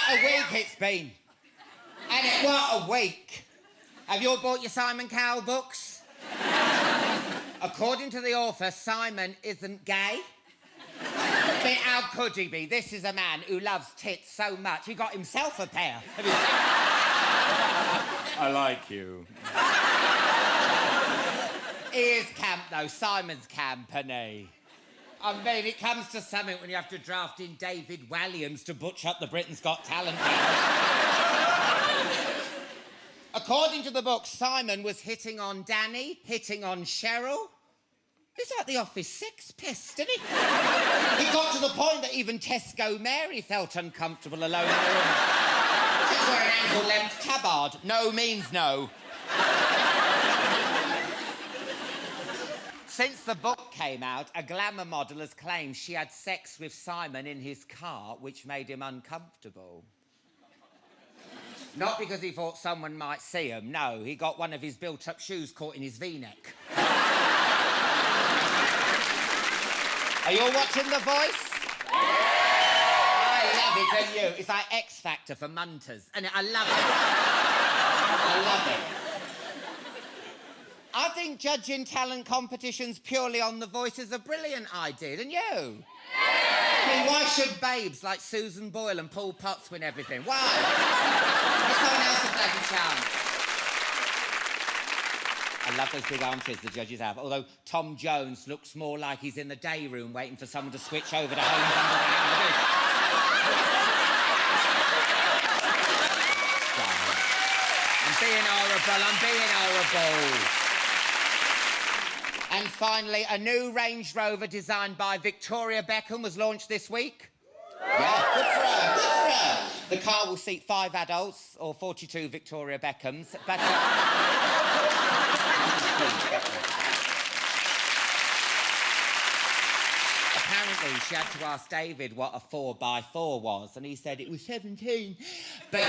What a week it's been. And what a week. Have you all bought your Simon Cowell books? According to the author, Simon isn't gay. But how could he be? This is a man who loves tits so much, he got himself a pair. Have you seen? I like you. He is camp, though. Simon's camp, isn't he? I mean, it comes to something when you have to draft in David Walliams to butch up the Britain's Got Talent. According to the book, Simon was hitting on Danny, hitting on Cheryl. He's like the Office Six pissed, isn't he? He got to the point that even Tesco Mary felt uncomfortable alone in the room. She's wearing an ankle-length tabard. No means no. Since the book came out, a glamour model has claimed she had sex with Simon in his car, which made him uncomfortable. Not because he thought someone might see him, no, he got one of his built-up shoes caught in his V-neck. Are you all watching The Voice? I love it, don't you? It's like X Factor for munters, and I love it. I love it. I think judging talent competitions purely on The Voice is a brilliant idea, don't you? I mean, why should babes like Susan Boyle and Paul Potts win everything? Why? Give someone else a bloody chance. I love those big armchairs the judges have, although Tom Jones looks more like he's in the day room waiting for someone to switch over to Homes Under the I'm being horrible. And finally, a new Range Rover designed by Victoria Beckham was launched this week. Yeah, good for her, good for her. The car will seat 5 adults, or 42 Victoria Beckhams, but... Apparently, she had to ask David what a 4x4 was, and he said it was 17. But,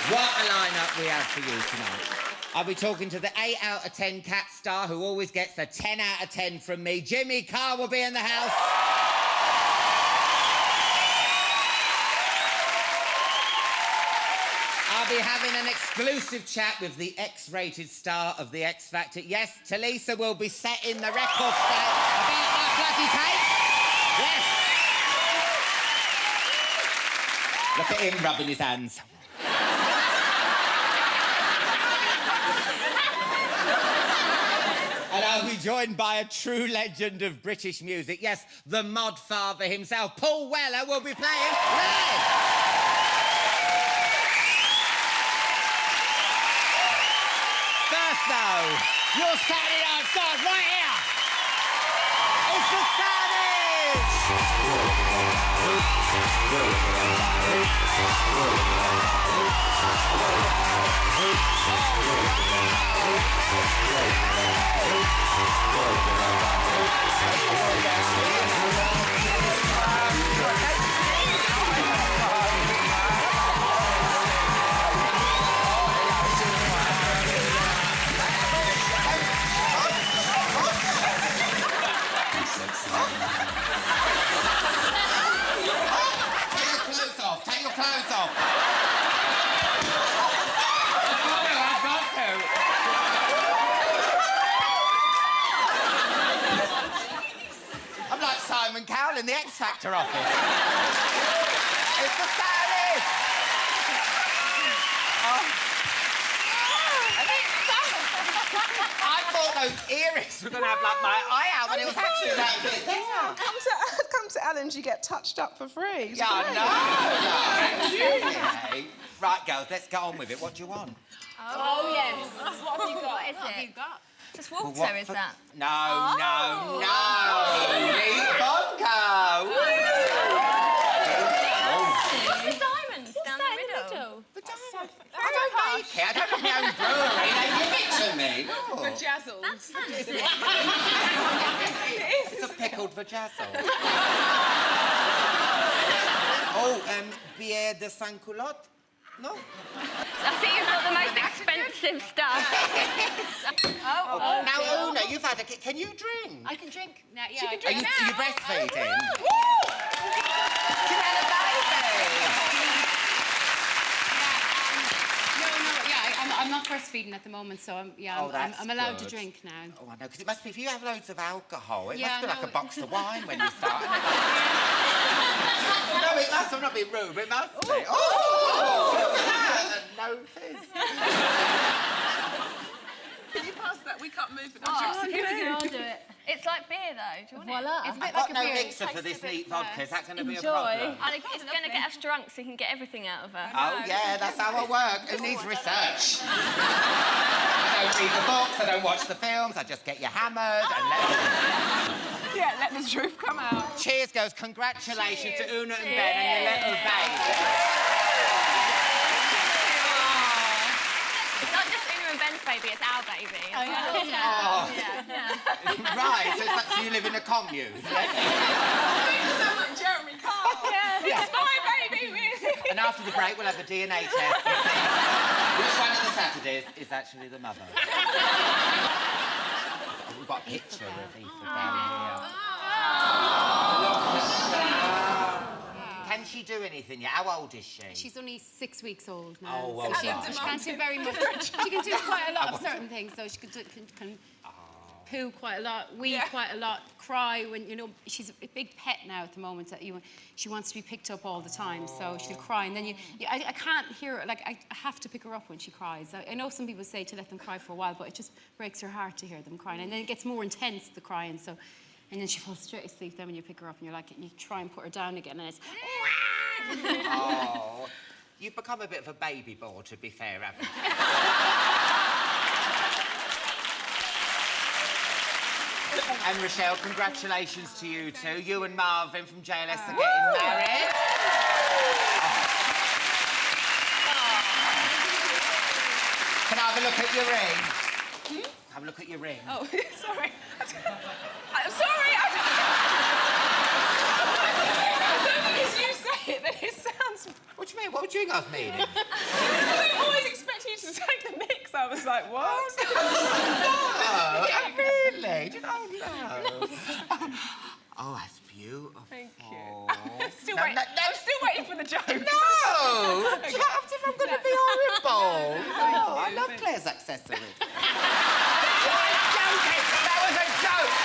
what a lineup we have for you tonight. I'll be talking to the 8 out of 10 cat star who always gets a 10 out of 10 from me. Jimmy Carr will be in the house. I'll be having an exclusive chat with the X-rated star of the X Factor. Yes, Tulisa will be setting the record straight about that bloody tape. Yes. Look at him rubbing his hands. And I'll be joined by a true legend of British music. Yes, the mod father himself, Paul Weller, will be playing live. First, though, your Saturday Night Stars right here. It's the Take your clothes off. I've got to. I'm like Simon Cowell in the X Factor office. It's the Saturday. I thought those earrings were going to have, like, my eye out, but it was actually that big. Come to Alan's, you get touched up for free. Yeah, I know. Right, girls, let's get on with it. What do you want? Oh, yes. What have you got? What is it? What have you got? Just water, Well, is that? No, Neat vodka. What's the diamonds down the middle? The diamond. I don't make it. I don't have my own brewery. They give it to me. Vajazzles. That's fancy. It's a pickled vajazzle. Oh, bière de sans culotte? No? I see you've got the most expensive expensive stuff. Now, Una, you've had a... Can you drink? I can drink now. Yeah, She can I drink Are now. you breastfeeding? She's had a baby. I'm not breastfeeding at the moment, so I'm allowed to drink now. Oh, I know, because it must be, if you have loads of alcohol, it Yeah, must be I like a know. box of wine when you start. No, it must. I'm not being rude, but it must be. Oh! Look at that! No fizz. Can you pass that? We can't move it. I'll do it. It's like beer, though. Do you want Voila. it? It's a I've bit got like a no beer. mixer It for tastes this a bit neat vodka. Is that going to be a Enjoy. problem? It's going to get us drunk so you can get everything out of her. Oh, yeah, that's how I work. Who needs research? I don't read the books, I don't watch the films, I just get you hammered and Yeah, let the truth come out. Cheers, girls. Congratulations to Una and Ben and your little baby. It's not just Una and Ben's baby, it's our baby. Oh, yeah. Right, so, so you live in a commune. You sound like Jeremy Carr. Yeah. It's my baby, really. And after the break, we'll have a DNA test to see which one of the Saturdays is actually the mother. We've got a picture of Ethan down here. Look at that. Can she do anything yet? How old is she? She's only 6 weeks old now. Oh, well so she done. can't do very much. She can do quite a lot of certain things. So she can poo quite a lot, wee quite a lot, cry when, you know, she's a big pet now at the moment that she wants to be picked up all the time, so she'll cry. And then I can't hear her, like, I have to pick her up when she cries. I know some people say to let them cry for a while, but it just breaks her heart to hear them crying. And then it gets more intense, the crying, so... And then she falls straight asleep then when you pick her up and you're like, you try and put her down again and it's... Oh, you've become a bit of a baby bore, to be fair, haven't you? And Rochelle, congratulations to you two. You and Marvin from JLS are getting married. Can I have a look at your ring? Have a look at your ring. Oh, sorry. I'm sorry. I don't think as you say it, that it sounds... What do you mean? What would you think I was meaning? I always expect you to take the mix. I was like, what? Oh, really? Did I know? Oh, that's beautiful. Thank you. No, I'm still waiting for the joke. No! Shut up if I'm going to be horrible. No, I love Claire's accessories. That was a joke!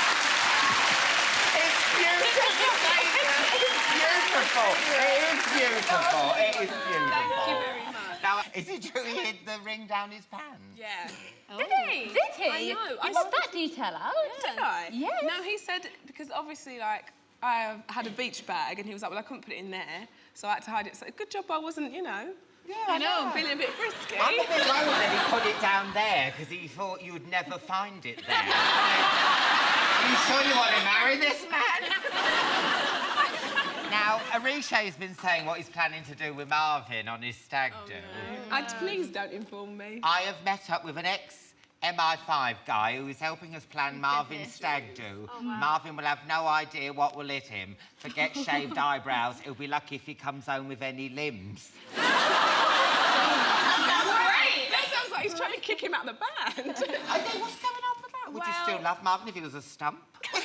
It's beautiful. It is beautiful. It is beautiful. Thank you very much. Now, is it true he hid the ring down his pants? Yeah. Did he? I know. You got that detail out? Did I? Yes. No, he said, because obviously, like, I had a beach bag and he was like, well, I couldn't put it in there, so I had to hide it. So good job I wasn't, you know. Yeah, I know. Feeling a bit frisky. I'm a bit worried that he put it down there because he thought you would never find it there. Are you sure you want to marry this man? Now, Arisha's been saying what he's planning to do with Marvin on his stag do. No. Please don't inform me. I have met up with an ex-MI5 guy who is helping us plan Marvin's stag do. Marvin will have no idea what will hit him. Forget shaved eyebrows. He'll be lucky if he comes home with any limbs. Great! That sounds like he's trying to kick him out of the band. I think, what's going on with that? Would you still love Marvin if he was a stump? I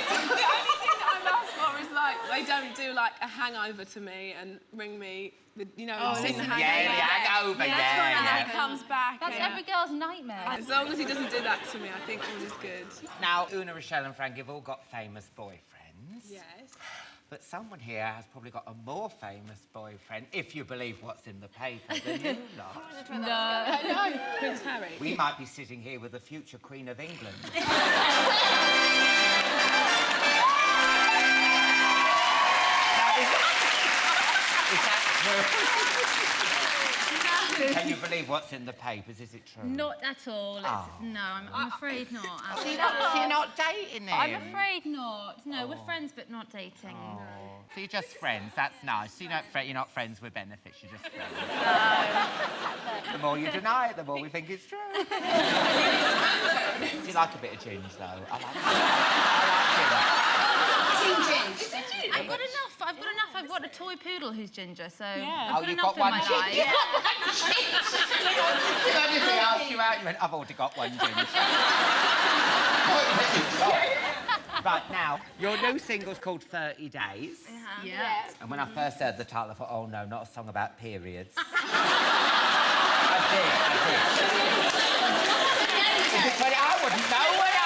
think the only thing that I'm asked for is, like, they don't do, like, a hangover to me and ring me, you know, Oh, sing the hangover. Yeah, the hangover, And yeah. then he comes back. That's and, every girl's nightmare. as long as he doesn't do that to me, I think all is good. Now, Una, Rochelle and Frank have all got famous boyfriends. Yes. But someone here has probably got a more famous boyfriend, if you believe what's in the paper, than you lot. I know. Prince Harry. We might be sitting here with the future Queen of England. Is that true? Can you believe what's in the papers? Is it true? Not at all. No, I'm afraid not. So you're not dating him? I'm afraid not. No, we're friends but not dating. So you're just friends, that's nice. So you're not friends with benefits, you're just friends. The more you deny it, the more we think it's true. Do you like a bit of ginge, though? I like ginge. Team Ginge. I've got enough. I've got enough. I've got a toy poodle who's ginger, so Yeah. I've got you've enough got one in my ginger. life. Yeah. If I asked you out, you went, I've already got one ginger. Right, now, your new single's called 30 Days. Yeah. And when I first heard the title, I thought, oh no, not a song about periods. I did. Is it 20? I wouldn't know, would I?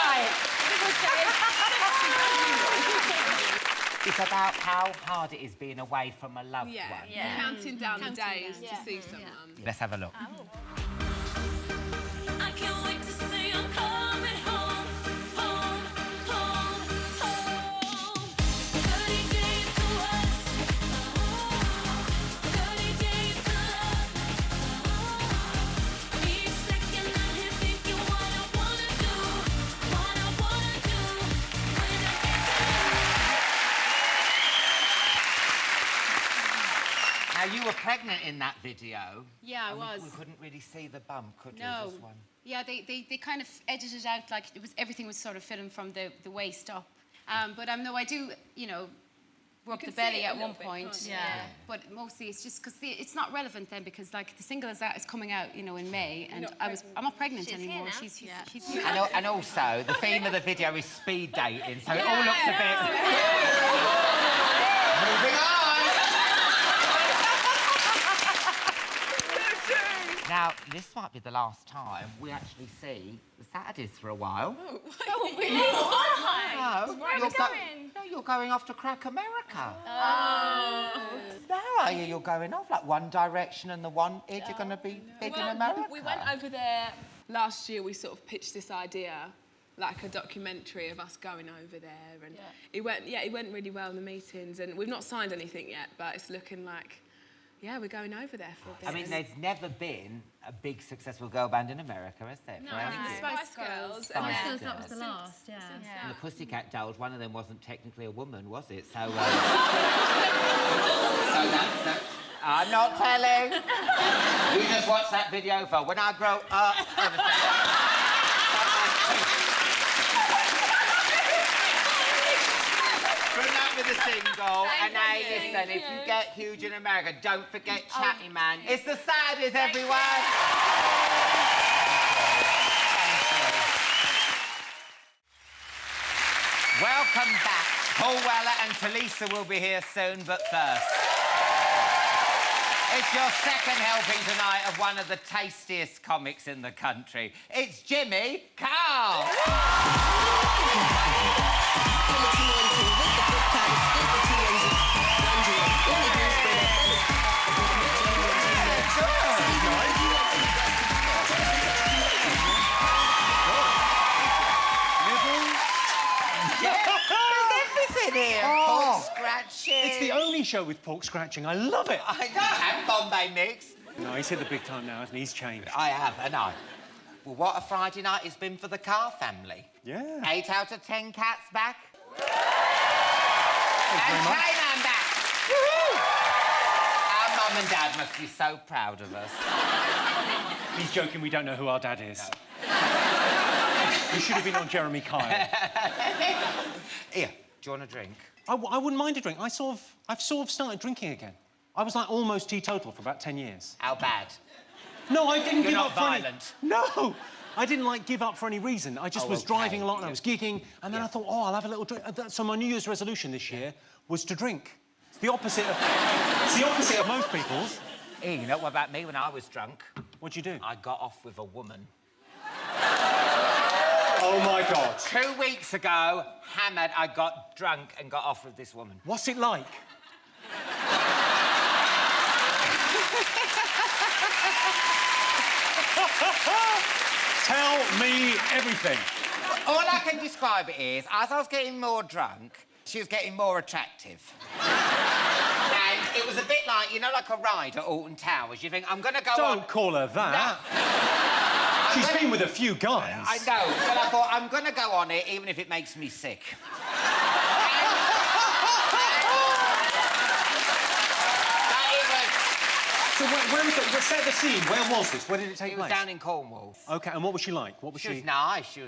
It's about how hard it is being away from a loved one. Yeah. Counting down the days to see someone. Let's have a look. I can't wait to say I'm coming home, home, home, home. 30 days to us, 30 days to love. Each second I'm here thinking what I wanna do, what I wanna do when I get Now, you were pregnant in that video. Yeah, I and was. We couldn't really see the bump, could we? No. Just one. Yeah, they kind of edited out like everything was sort of filmed from the waist up. But no, I do, rub the can see belly it a at one little bit, point. can't you? Yeah. But mostly it's just because it's not relevant then because like the single is coming out, in May, and I'm not pregnant She's anymore. here now. She's And also, the theme of the video is speed dating, so it all looks a bit... Moving on! Now, this might be the last time we actually see the Saturdays for a while. Why? No, you're going off to crack America. No, are you? You're going off like One Direction and The Wanted. You're going to be big in America. We went over there last year. We sort of pitched this idea, like a documentary of us going over there, and it went really well in the meetings. And we've not signed anything yet, but it's looking like, yeah, we're going over there for a bit. I mean, there's never been a big successful girl band in America, has there? No, For I anything? think the Spice Girls. Spice and then- Girls. That was the last, yeah. And the Pussycat Dolls, one of them wasn't technically a woman, was it? So, so that's... I'm not telling. You just watch that video for when I grow up. Good luck with the single. And hey, listen, if you get huge in America, don't forget Chatty Man. It's the Saturdays, everyone. Welcome back. Paul Weller and Tulisa will be here soon, but first... It's your second helping tonight of one of the tastiest comics in the country. It's Jimmy Carr. Pork scratching. It's the only show with pork scratching. I love it. I know, and Bombay mix. No, he's hit the big time now, hasn't he? He's changed. I have, and I. Well, what a Friday night it's been for the Carr family. Yeah. 8 out of 10 cats back. Thanks And very much. Chatty Man back. Woo-hoo! Our mum and dad must be so proud of us. He's joking, we don't know who our dad is. You should have been on Jeremy Kyle. Here, do you want a drink? I wouldn't mind a drink. I've sort of started drinking again. I was like almost teetotal for about 10 years. How bad? No, I didn't You're give not up for violent. any... No! I didn't, like, give up for any reason. I just Oh, was okay. driving a lot and I Yeah. was gigging, and then I thought, oh, I'll have a little drink. So my New Year's resolution this year was to drink. It's the opposite of... It's the opposite of most people's. Hey, you know what about me when I was drunk? What'd you do? I got off with a woman. Oh, my God. 2 weeks ago, hammered, I got drunk and got off with this woman. What's it like? Tell me everything. All I can describe it is, as I was getting more drunk, she was getting more attractive. And it was a bit like, like a ride at Alton Towers. You think, I'm going to go on... Don't call her that. She's been with a few guys. I know, but I thought, I'm going to go on it, even if it makes me sick. So where was it? Set the scene. Where was this? Where did it take It was place? down in Cornwall. OK, and what was she like? What was She was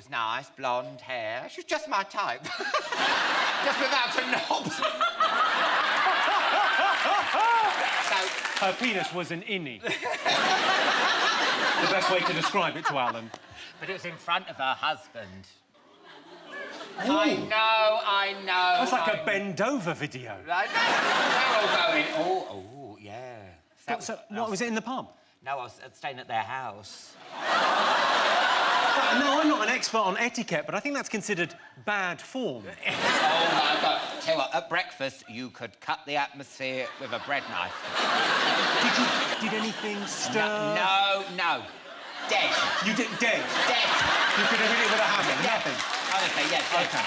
nice, blonde hair. She was just my type. Just without a knob. Her penis was an innie. The best way to describe it to Alan. But it was in front of her husband. Ooh. I know. That's like a bend-over video. I know. We're all going, oh, yeah. So, what, was it in the pub? No, I was staying at their house. No, I'm not an expert on etiquette, but I think that's considered bad form. Oh, my God. Tell you what, at breakfast, you could cut the atmosphere with a bread knife. Did anything stir? No. Dead. You did dead? Dead. You could have hit it with a hammer? Yeah. Nothing? Honestly, yes. OK.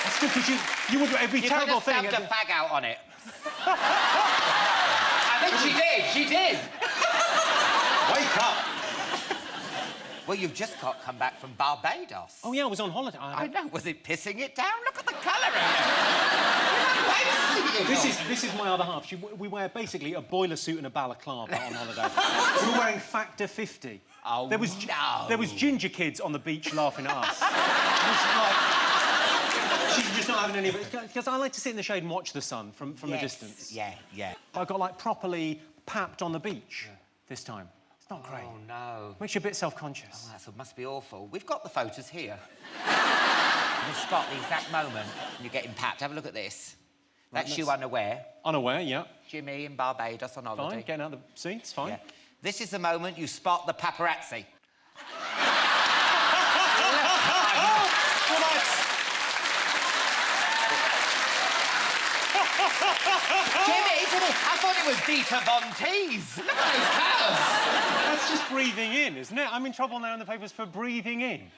That's good, because you would... It'd be a terrible thing... You could have stubbed a fag out on it. I think she did. Wake up. Well, you've just come back from Barbados. Oh, yeah, I was on holiday. I know. Was it pissing it down? Look at the colour in it. This is my other half. We wear basically a boiler suit and a balaclava on holiday. We were wearing Factor 50. Oh, There was ginger kids on the beach laughing at us. She's just not having any of it. Because I like to sit in the shade and watch the sun from a distance. Yeah. I got, like, properly papped on the beach this time. It's not great. Oh, no. Makes you a bit self-conscious. Oh, that must be awful. We've got the photos here. You spot the exact moment you're getting papped. Have a look at this. That's you unaware. Unaware, yeah. Jimmy in Barbados on holiday. Fine, getting out of the seats, fine. Yeah. This is the moment you spot the paparazzi. Jimmy, I thought it was Dieter Von Teese. Look at those colours. That's just breathing in, isn't it? I'm in trouble now in the papers for breathing in.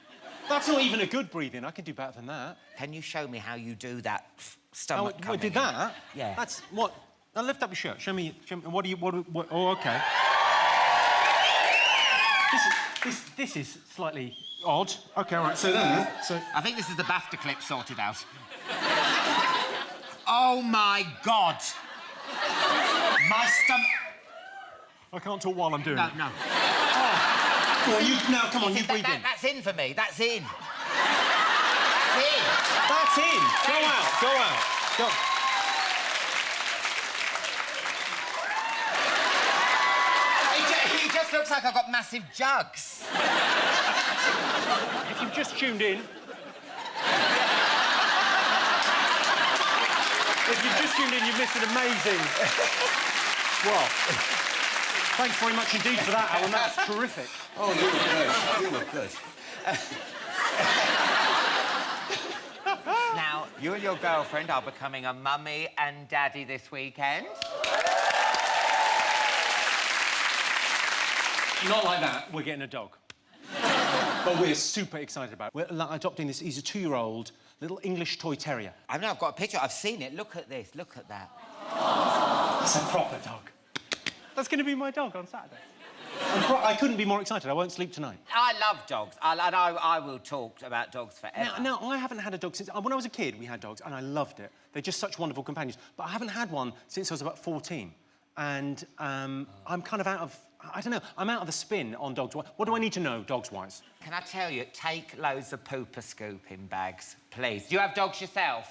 That's not even a good breathing. I could do better than that. Can you show me how you do that stomach coming did in? that? Yeah. That's what... Now lift up your shirt. Show me what do you... What, oh, OK. This is slightly odd. OK, all right, so then... So... I think this is the BAFTA clip sorted out. Oh, my God. My stomach... I can't talk while I'm doing it. No. Go on, come on, you breathe in. That's in for me. That's in. That's in. Go out. Go. He just looks like I've got massive jugs. If you've just tuned in... you've missed an amazing... Well... Thanks very much indeed for that, Alan. That's terrific. Oh, you look good. Now, you and your girlfriend are becoming a mummy and daddy this weekend. Not like that. We're getting a dog. But we're super excited about it. We're adopting this. He's a 2-year-old little English toy terrier. I've got a picture. I've seen it. Look at this. Look at that. It's a proper dog. That's going to be my dog on Saturday. I couldn't be more excited. I won't sleep tonight. I love dogs. I will talk about dogs forever. Now, I haven't had a dog since... When I was a kid, we had dogs, and I loved it. They're just such wonderful companions. But I haven't had one since I was about 14. And I'm kind of out of... I don't know. I'm out of the spin on dogs. What do I need to know, dogs-wise? Can I tell you, take loads of pooper scooping bags, please. Do you have dogs yourself?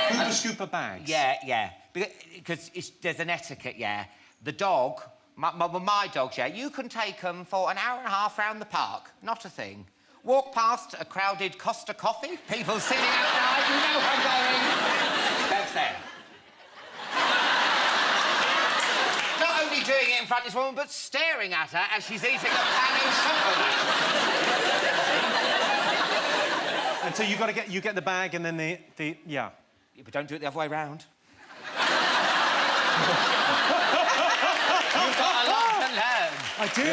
Pooper scooper bags? Yeah. Because there's an etiquette, yeah. The dog, my dogs, yeah, you can take them for an hour and a half round the park. Not a thing. Walk past a crowded Costa Coffee, people sitting outside, you know where I'm going. That's there. Not only doing it in front of this woman, but staring at her as she's eating a pan of chocolate. And so you get the bag and then the yeah. Yeah, but don't do it the other way round. You've got a lot to learn. I do.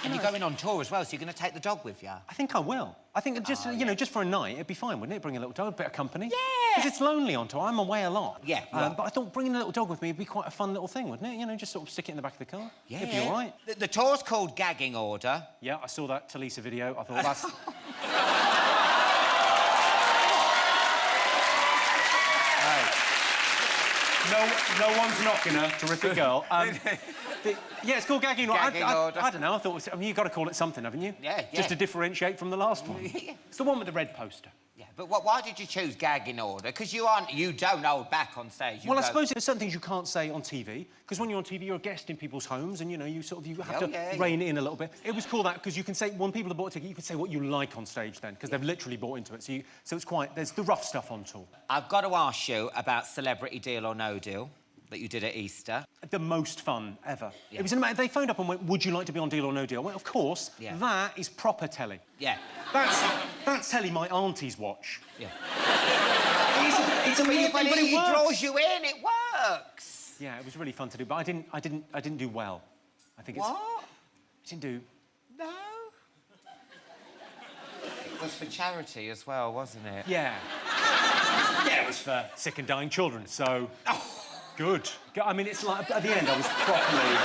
And you're going on tour as well, so you're going to take the dog with you. I think I will. I think just, just for a night, it'd be fine, wouldn't it? Bring a little dog, a bit of company. Yeah. Because it's lonely on tour. I'm away a lot. Yeah. But I thought bringing a little dog with me would be quite a fun little thing, wouldn't it? Just sort of stick it in the back of the car. Yeah. It'd be all right. The tour's called Gagging Order. Yeah, I saw that Tulisa video. I thought that's... No one's knocking her. Terrific girl. Yeah, it's called Gagging Order. Gagging Order. I don't know. I thought you've got to call it something, haven't you? Yeah. Just to differentiate from the last one. Yeah. It's the one with the red poster. Yeah, But why did you choose gag in order? Because you don't hold back on stage. Well, I suppose there's certain things you can't say on TV, because when you're on TV, you're a guest in people's homes, and, you know, you have to rein it in a little bit. It was cool that, because you can say, when people have bought a ticket, you can say what you like on stage then, because they've literally bought into it. So it's quite... There's the rough stuff on tour. I've got to ask you about Celebrity Deal or No Deal that you did at Easter. The most fun ever. Yeah. It was they phoned up and went, would you like to be on Deal or No Deal? I went, of course. Yeah. That is proper telly. Yeah. That's telly my aunties watch. Yeah. It's a weird thing, but it works. draws you in, it works. Yeah, it was really fun to do, but I didn't do well. I think it's... What? I didn't do... No. It was for charity as well, wasn't it? Yeah. Yeah, it was for sick and dying children, so... Good. I mean, it's like, at the end, I was properly...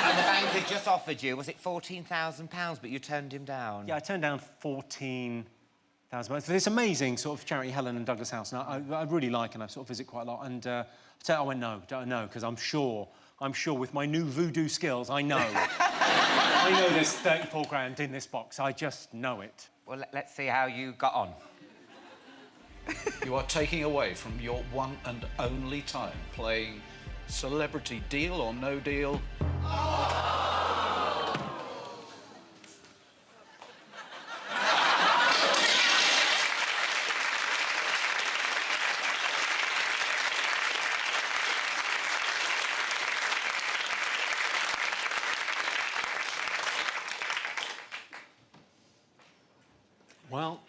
And the bank had just offered you, was it £14,000, but you turned him down? Yeah, I turned down £14,000. This amazing sort of charity, Helen and Douglas House, and I really like, and I sort of visit quite a lot, and I went, no, don't know, because I'm sure with my new voodoo skills, I know. I know there's 34 grand in this box. I just know it. Well, let's see how you got on. You are taking away from your one and only time playing Celebrity Deal or No Deal. Well...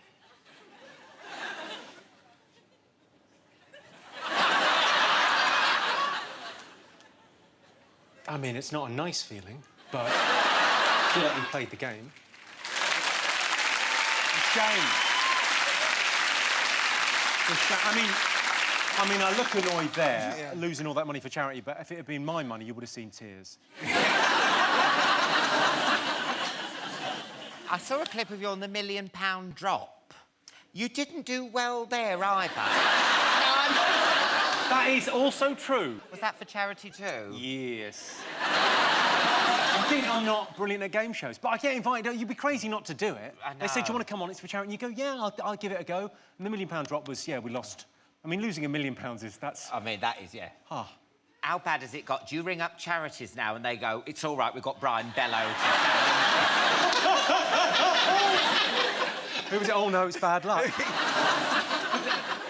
I mean, it's not a nice feeling, but I feel like we played the game. Shame. I mean, I look annoyed there, losing all that money for charity, but if it had been my money, you would have seen tears. I saw a clip of you on the £1 million drop. You didn't do well there either. That is also true. Was that for charity too? Yes. I think I'm not brilliant at game shows, but I get invited. You'd be crazy not to do it. I know. They said, do you want to come on? It's for charity. And you go, yeah, I'll give it a go. And the £1 million drop was, yeah, we lost. I mean, losing £1 million that's... I mean, that is, yeah. Ah. How bad has it got? Do you ring up charities now and they go, it's all right, we've got Brian Bellow to Who was it? Oh, no, it's bad luck.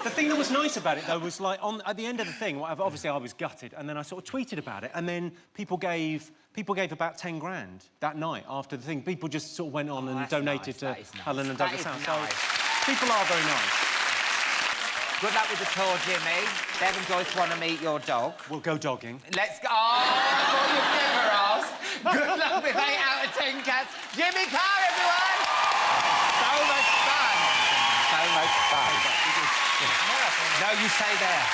The thing that was nice about it, though, was, like, at the end of the thing, obviously I was gutted, and then I sort of tweeted about it, and then people gave about 10 grand that night after the thing. People just sort of went on and donated to Helen and Douglas House. Nice. So people are very nice. Good luck with the tour, Jimmy. Bev and Joyce want to meet your dog. We'll go dogging. Let's go. Oh, I thought you'd never asked. Good luck with 8 out of 10 cats. Jimmy Carr, everyone! So much fun. So much fun. No, you stay there.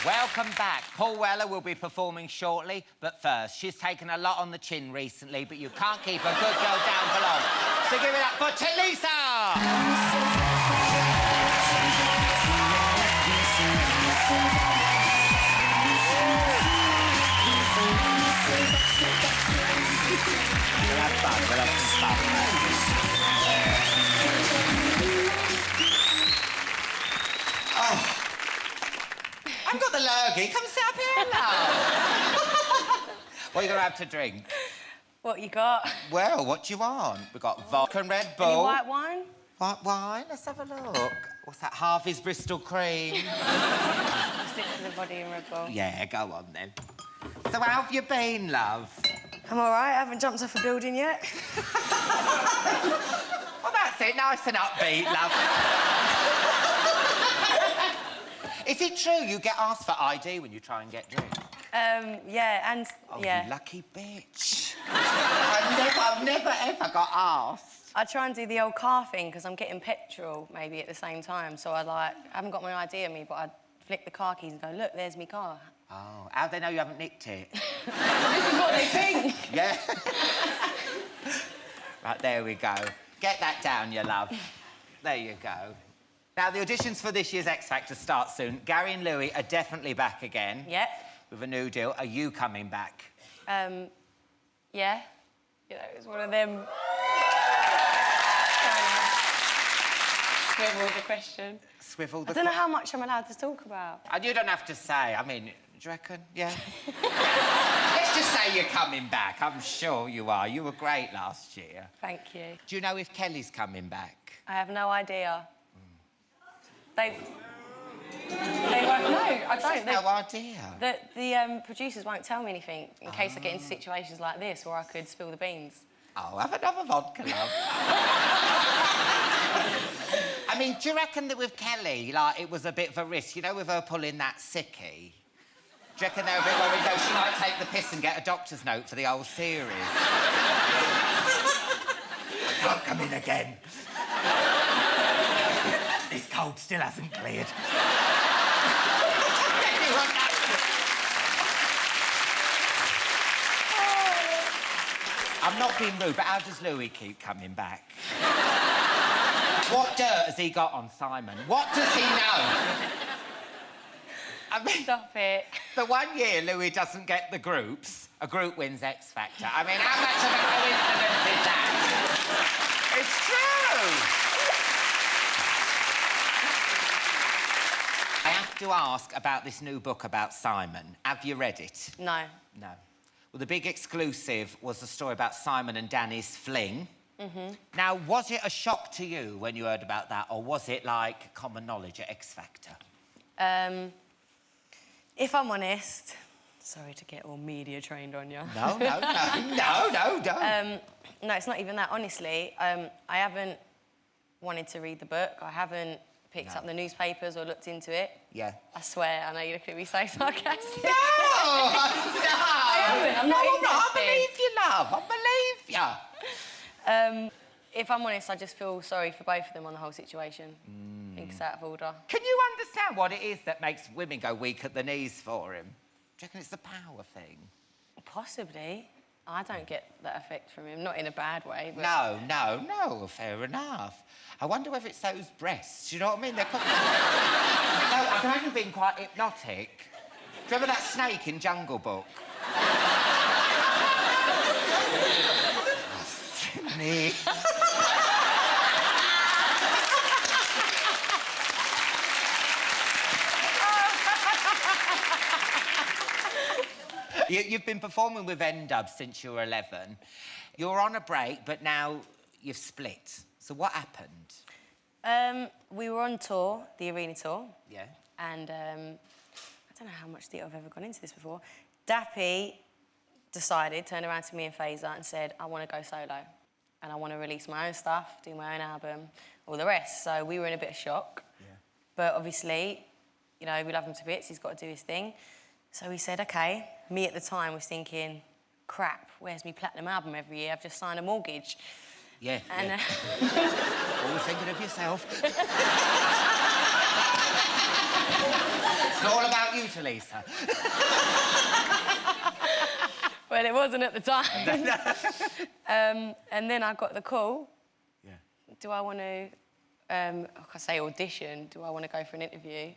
Welcome back. Paul Weller will be performing shortly, but first, she's taken a lot on the chin recently, but you can't keep a good girl down for long. So give it up for Tulisa! We'll have fun, we'll have some fun. Oh. I've got the lurgy. Come sit up here, love. What are you going to have to drink? What you got? Well, what do you want? We've got vodka and Red Bull. Any white wine? White wine? Let's have a look. What's that? Harvey's Bristol Cream? Stick to the body and Red Bull. Yeah, go on then. So how have you been, love? I'm all right. I haven't jumped off a building yet. Well, that's it. Nice and upbeat, love. Is it true you get asked for ID when you try and get drinks? Yeah, and... Oh, yeah. you lucky bitch. I've never, ever got asked. I try and do the old car thing, because I'm getting petrol, maybe, at the same time. So I haven't got my ID on me, but I flick the car keys and go, look, there's me car. Oh, how'd they know you haven't nicked it? This is what they think. Yeah. Right, there we go. Get that down, you love. There you go. Now, the auditions for this year's X Factor start soon. Gary and Louis are definitely back again. Yep. With a new deal. Are you coming back? Yeah. You know, it's one of them... kind Swivel the question. Swivel the I don't know how much I'm allowed to talk about. And you don't have to say. I mean, do you reckon? Yeah. Let's just say you're coming back. I'm sure you are. You were great last year. Thank you. Do you know if Kelly's coming back? I have no idea. They won't know. I don't. No idea. The producers won't tell me anything in case I get into situations like this where I could spill the beans. Oh, have another vodka, love. I mean, do you reckon that with Kelly, like, it was a bit of a risk? You know, with her pulling that sickie? Do you reckon they were a bit worried, though, she might take the piss and get a doctor's note for the whole series? I can't come in again. This cold still hasn't cleared. I'm not being rude, but how does Louis keep coming back? What dirt has he got on Simon? What does he know? I mean, Stop it. the 1 year Louis doesn't get the groups, a group wins X Factor. I mean, how much of a coincidence is that? It's true. I have to ask about this new book about Simon. Have you read it? No. No. Well, the big exclusive was the story about Simon and Danny's fling. Now, was it a shock to you when you heard about that, or was it like common knowledge at X Factor? If I'm honest, sorry to get all media trained on you. No, don't. No, it's not even that. Honestly, I haven't wanted to read the book. I haven't picked up the newspapers or looked into it. Yeah. I swear, I know you're looking at me so sarcastic. No! I haven't. I'm not I interested. believe you, love. I believe you. If I'm honest, I just feel sorry for both of them on the whole situation. I think it's out of order. Can you understand what it is that makes women go weak at the knees for him? Do you reckon it's the power thing? Possibly. I don't get that effect from him. Not in a bad way, but... No, fair enough. I wonder whether it's those breasts, you know what I mean? They're quite... No, I can imagine being quite hypnotic. Do you remember that snake in Jungle Book? Me. You've been performing with N-Dubs since you were 11. You were on a break, but now you've split. So what happened? We were on tour, the arena tour. Yeah. And I don't know how much detail I've ever gone into this before. Dappy turned around to me and Fazer and said, I want to go solo. And I want to release my own stuff, do my own album, all the rest. So we were in a bit of shock. Yeah. But obviously, you know, we love him to bits, he's got to do his thing. So we said, OK. Me at the time was thinking, crap, where's my platinum album every year? I've just signed a mortgage. Yeah, and, Always thinking of yourself. It's not all about you, Tulisa. Well, it wasn't at the time. And then I got the call. Yeah. Do I want to, I say audition, do I want to go for an interview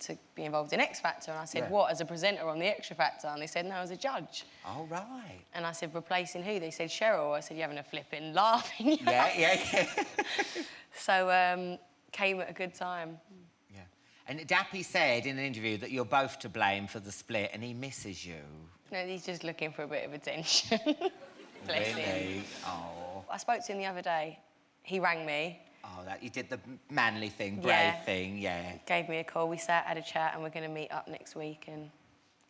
to be involved in X Factor? And I said, what, as a presenter on the Extra Factor? And they said, no, as a judge. Oh, right. And I said, replacing who? They said, Cheryl. I said, you're having a flipping laugh. Yeah. So, came at a good time. Yeah. And Dappy said in an interview that you're both to blame for the split and he misses you. No, he's just looking for a bit of attention. Bless him. Oh. I spoke to him the other day. He rang me. Oh, that you did the manly thing, brave thing, yeah. Gave me a call. We sat, had a chat, and we're going to meet up next week and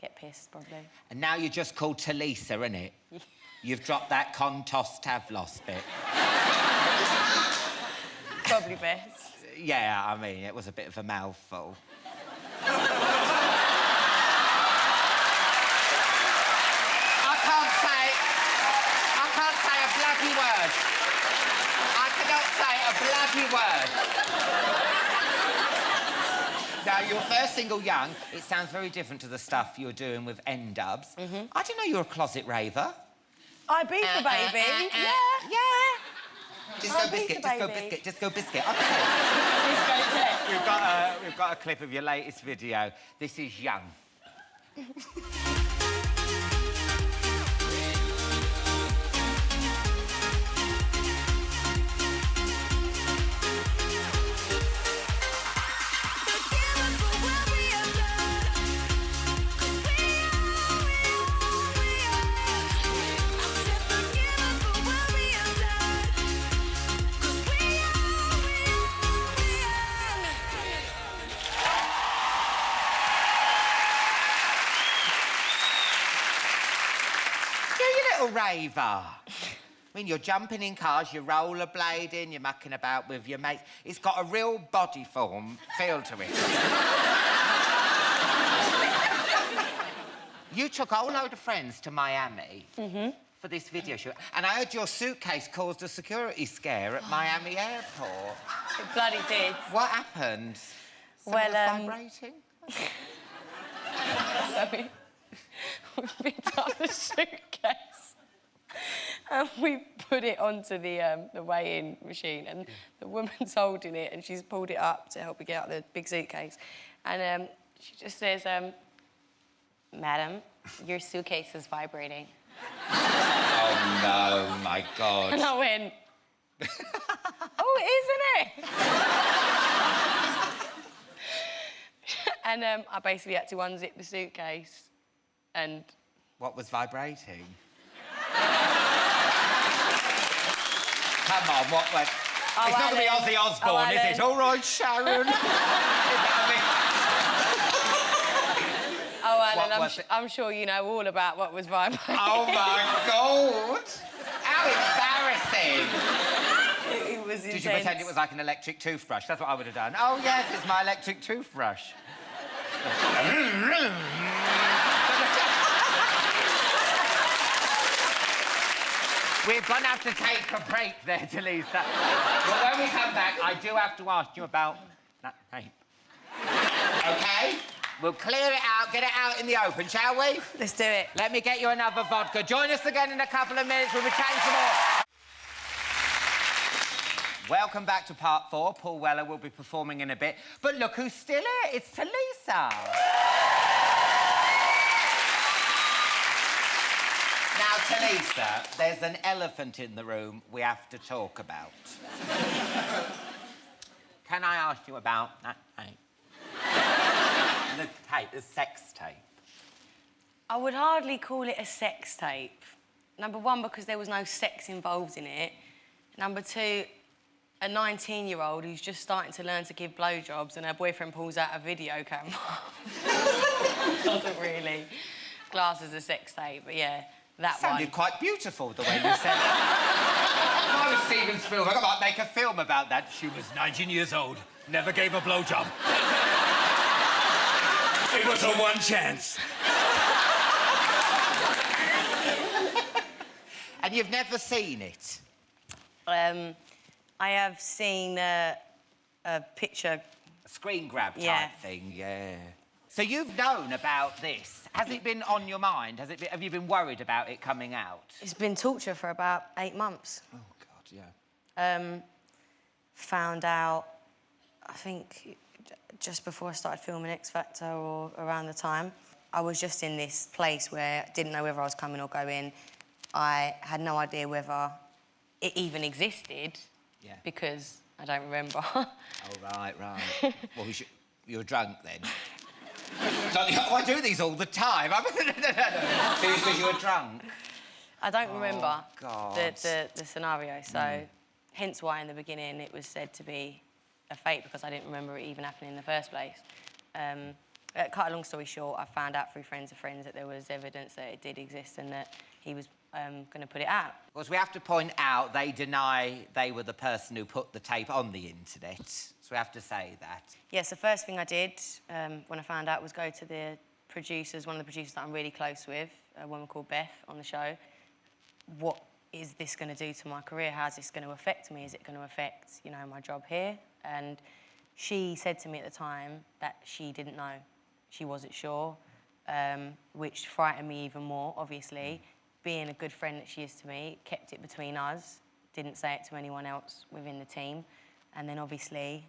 get pissed, probably. And now you're just called Tulisa, innit? You've dropped that Contostavlos bit. Probably best. Yeah, I mean, it was a bit of a mouthful. I can't say a bloody word. I cannot say a bloody word. Now, your first single, Young, it sounds very different to the stuff you're doing with N-Dubs. I didn't know you were a closet raver. I beat the baby. Yeah. Just go biscuit, just go biscuit, just go biscuit. Okay. We've got a clip of your latest video. This is Young. little raver. I mean, you're jumping in cars, you're rollerblading, you're mucking about with your mates. It's got a real body form feel to it. You took a whole load of friends to Miami for this video shoot, and I heard your suitcase caused a security scare at Miami airport. It bloody did. What happened? Well, Vibrating? So we picked up the suitcase and we put it onto the weigh-in machine, and the woman's holding it and she's pulled it up to help me get out the big suitcase, and she just says, "Madam, your suitcase is vibrating." Oh, no, my God. And I went, "Oh, isn't it?" And I basically had to unzip the suitcase and... What was vibrating? Come on, what was... Oh, it's not going to be Ozzy Osbourne, is it? All right, Sharon. Oh, Alan, What was it? I'm sure you know all about what was vibrating. Oh, my God. How embarrassing. It was intense. Did you pretend it was like an electric toothbrush? That's what I would have done. Oh, yes, it's my electric toothbrush. We're going to have to take a break there, Tulisa. But when we come back, I do have to ask you about that tape. OK? We'll clear it out, get it out in the open, shall we? Let's do it. Let me get you another vodka. Join us again in a couple of minutes. We'll be chatting some more. Welcome back to part 4. Paul Weller will be performing in a bit. But look who's still here. It's Tulisa. Now, Tulisa, there's an elephant in the room we have to talk about. Can I ask you about that tape? The tape, the sex tape. I would hardly call it a sex tape. Number one, because there was no sex involved in it. Number two, a 19-year-old who's just starting to learn to give blowjobs and her boyfriend pulls out a video camera. Doesn't really class as a sex tape, but yeah, that Sounded one. quite beautiful, the way you said it. If I was Steven Spielberg, I might make a film about that. She was 19 years old, never gave a blowjob. It was her one chance. And you've never seen it? I have seen a picture. A screen grab type Yeah. thing, yeah. So you've known about this. Has it been on your mind? Have you been worried about it coming out? It's been torture for about 8 months. Oh, God, yeah. Found out, I think, just before I started filming X Factor or around the time. I was just in this place where I didn't know whether I was coming or going. I had no idea whether it even existed. Yeah. Because I don't remember. Oh, right. Well, you were drunk then. I do these all the time. No. Because you were drunk. I don't remember God. the scenario, so hence why in the beginning it was said to be a fake, because I didn't remember it even happening in the first place. Cut a long story short, I found out through friends of friends that there was evidence that it did exist and that he was going to put it out. Of course, we have to point out they deny they were the person who put the tape on the internet. So we have to say that. Yes, the first thing I did when I found out was go to the producers, one of the producers that I'm really close with, a woman called Beth on the show. What is this going to do to my career? How's this going to affect me? Is it going to affect, you know, my job here? And she said to me at the time that she didn't know. She wasn't sure, which frightened me even more, obviously. Being a good friend that she is to me, kept it between us, didn't say it to anyone else within the team. And then obviously,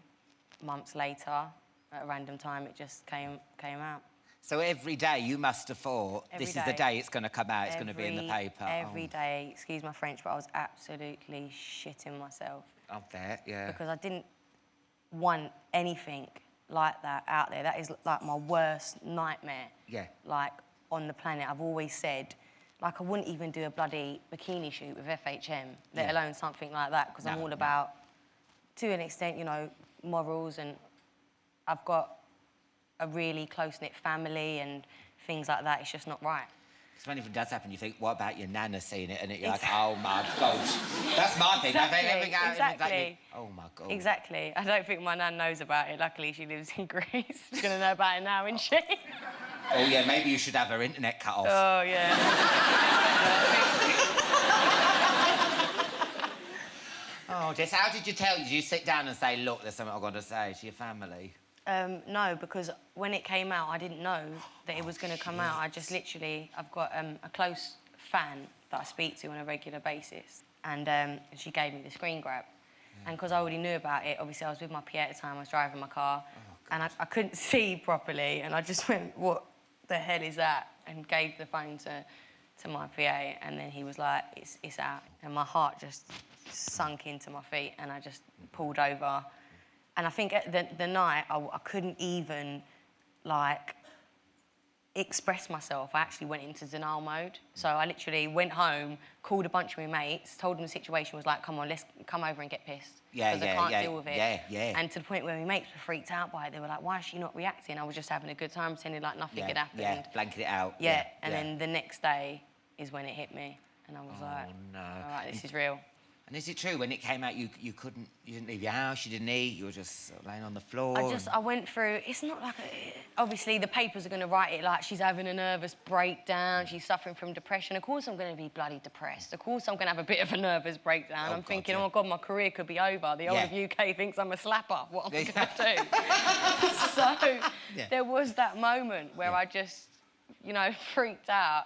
months later, at a random time, it just came out. So every day you must have thought, Every this is the day. day it's going to come out, it's going to be in the paper. Every day, excuse my French, but I was absolutely shitting myself. I bet, yeah. Because I didn't want anything like that out there. That is like my worst nightmare. Yeah. Like, on the planet. I've always said, like, I wouldn't even do a bloody bikini shoot with FHM, let alone something like that, because I'm all about, to an extent, you know, morals, and I've got a really close-knit family and things like that. It's just not right. Because when it does happen, you think, what about your nana seeing it? And you're like, oh my God. That's my thing. Exactly. Oh my God. Exactly. I don't think my nan knows about it. Luckily, she lives in Greece. She's going to know about it now, isn't she? Oh, yeah, maybe you should have her internet cut off. Oh, yeah. Oh, Jess, how did you tell? Did you sit down and say, look, there's something I've got to say to your family? No, because when it came out, I didn't know that it was going to come out. I just literally... I've got a close fan that I speak to on a regular basis, and she gave me the screen grab. Yeah. And because I already knew about it, obviously I was with my PA at the time, I was driving my car, and I couldn't see properly, and I just went, what the hell is that? And gave the phone to my PA, and then he was like, it's out. And my heart just sunk into my feet, and I just pulled over. And I think at the night, I couldn't even, like, express myself. I actually went into denial mode. So I literally went home, called a bunch of my mates, told them the situation was like, come on, let's come over and get pissed. Yeah, because I can't deal with it. Yeah. And to the point where my mates were freaked out by it. They were like, why is she not reacting? I was just having a good time, pretending like nothing had happened. Yeah, blanket it out. Yeah, and then the next day is when it hit me. And I was like, no. all right, this is real. And is it true, when it came out, you didn't leave your house, you didn't eat, you were just sort of laying on the floor? I went through, it's not like, obviously the papers are going to write it like she's having a nervous breakdown, she's suffering from depression. Of course I'm going to be bloody depressed. Of course I'm going to have a bit of a nervous breakdown. I'm thinking, oh, God, my career could be over. The whole of UK thinks I'm a slapper. What am I going to do? So there was that moment where I just, you know, freaked out.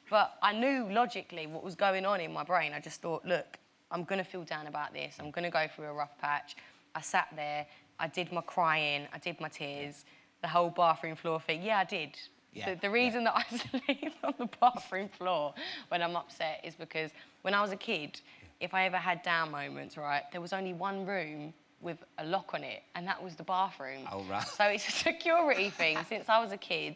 But I knew logically what was going on in my brain. I just thought, look, I'm going to feel down about this. I'm going to go through a rough patch. I sat there. I did my crying. I did my tears. The whole bathroom floor thing. Yeah, I did. Yeah. The reason that I sleep on the bathroom floor when I'm upset is because when I was a kid, if I ever had down moments, right, there was only one room with a lock on it, and that was the bathroom. Oh, right. So it's a security thing. Since I was a kid,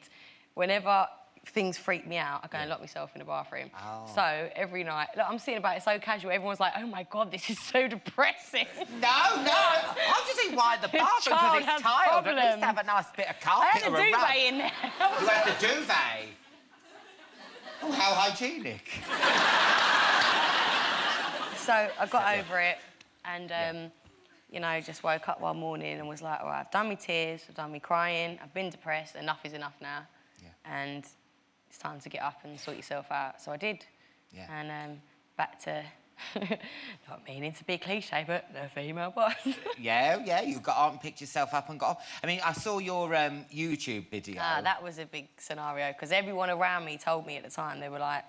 whenever things freak me out, I go and lock myself in the bathroom. Oh. So every night, look, I'm sitting about it so casual, everyone's like, oh my God, this is so depressing. No, I'm just saying why the bathroom, because it's tiled. At least have a nice bit of I carpet had a or a rug. duvet in there. You had the duvet? Oh, how hygienic. So I got over it and, you know, just woke up one morning and was like, all right, I've done my tears, I've done my crying, I've been depressed, enough is enough now. Yeah. And it's time to get up and sort yourself out. So I did. Yeah. And back to, not meaning to be cliche, but the female boss. yeah, you got up and picked yourself up and got off. I mean, I saw your YouTube video. That was a big scenario, because everyone around me told me at the time, they were like,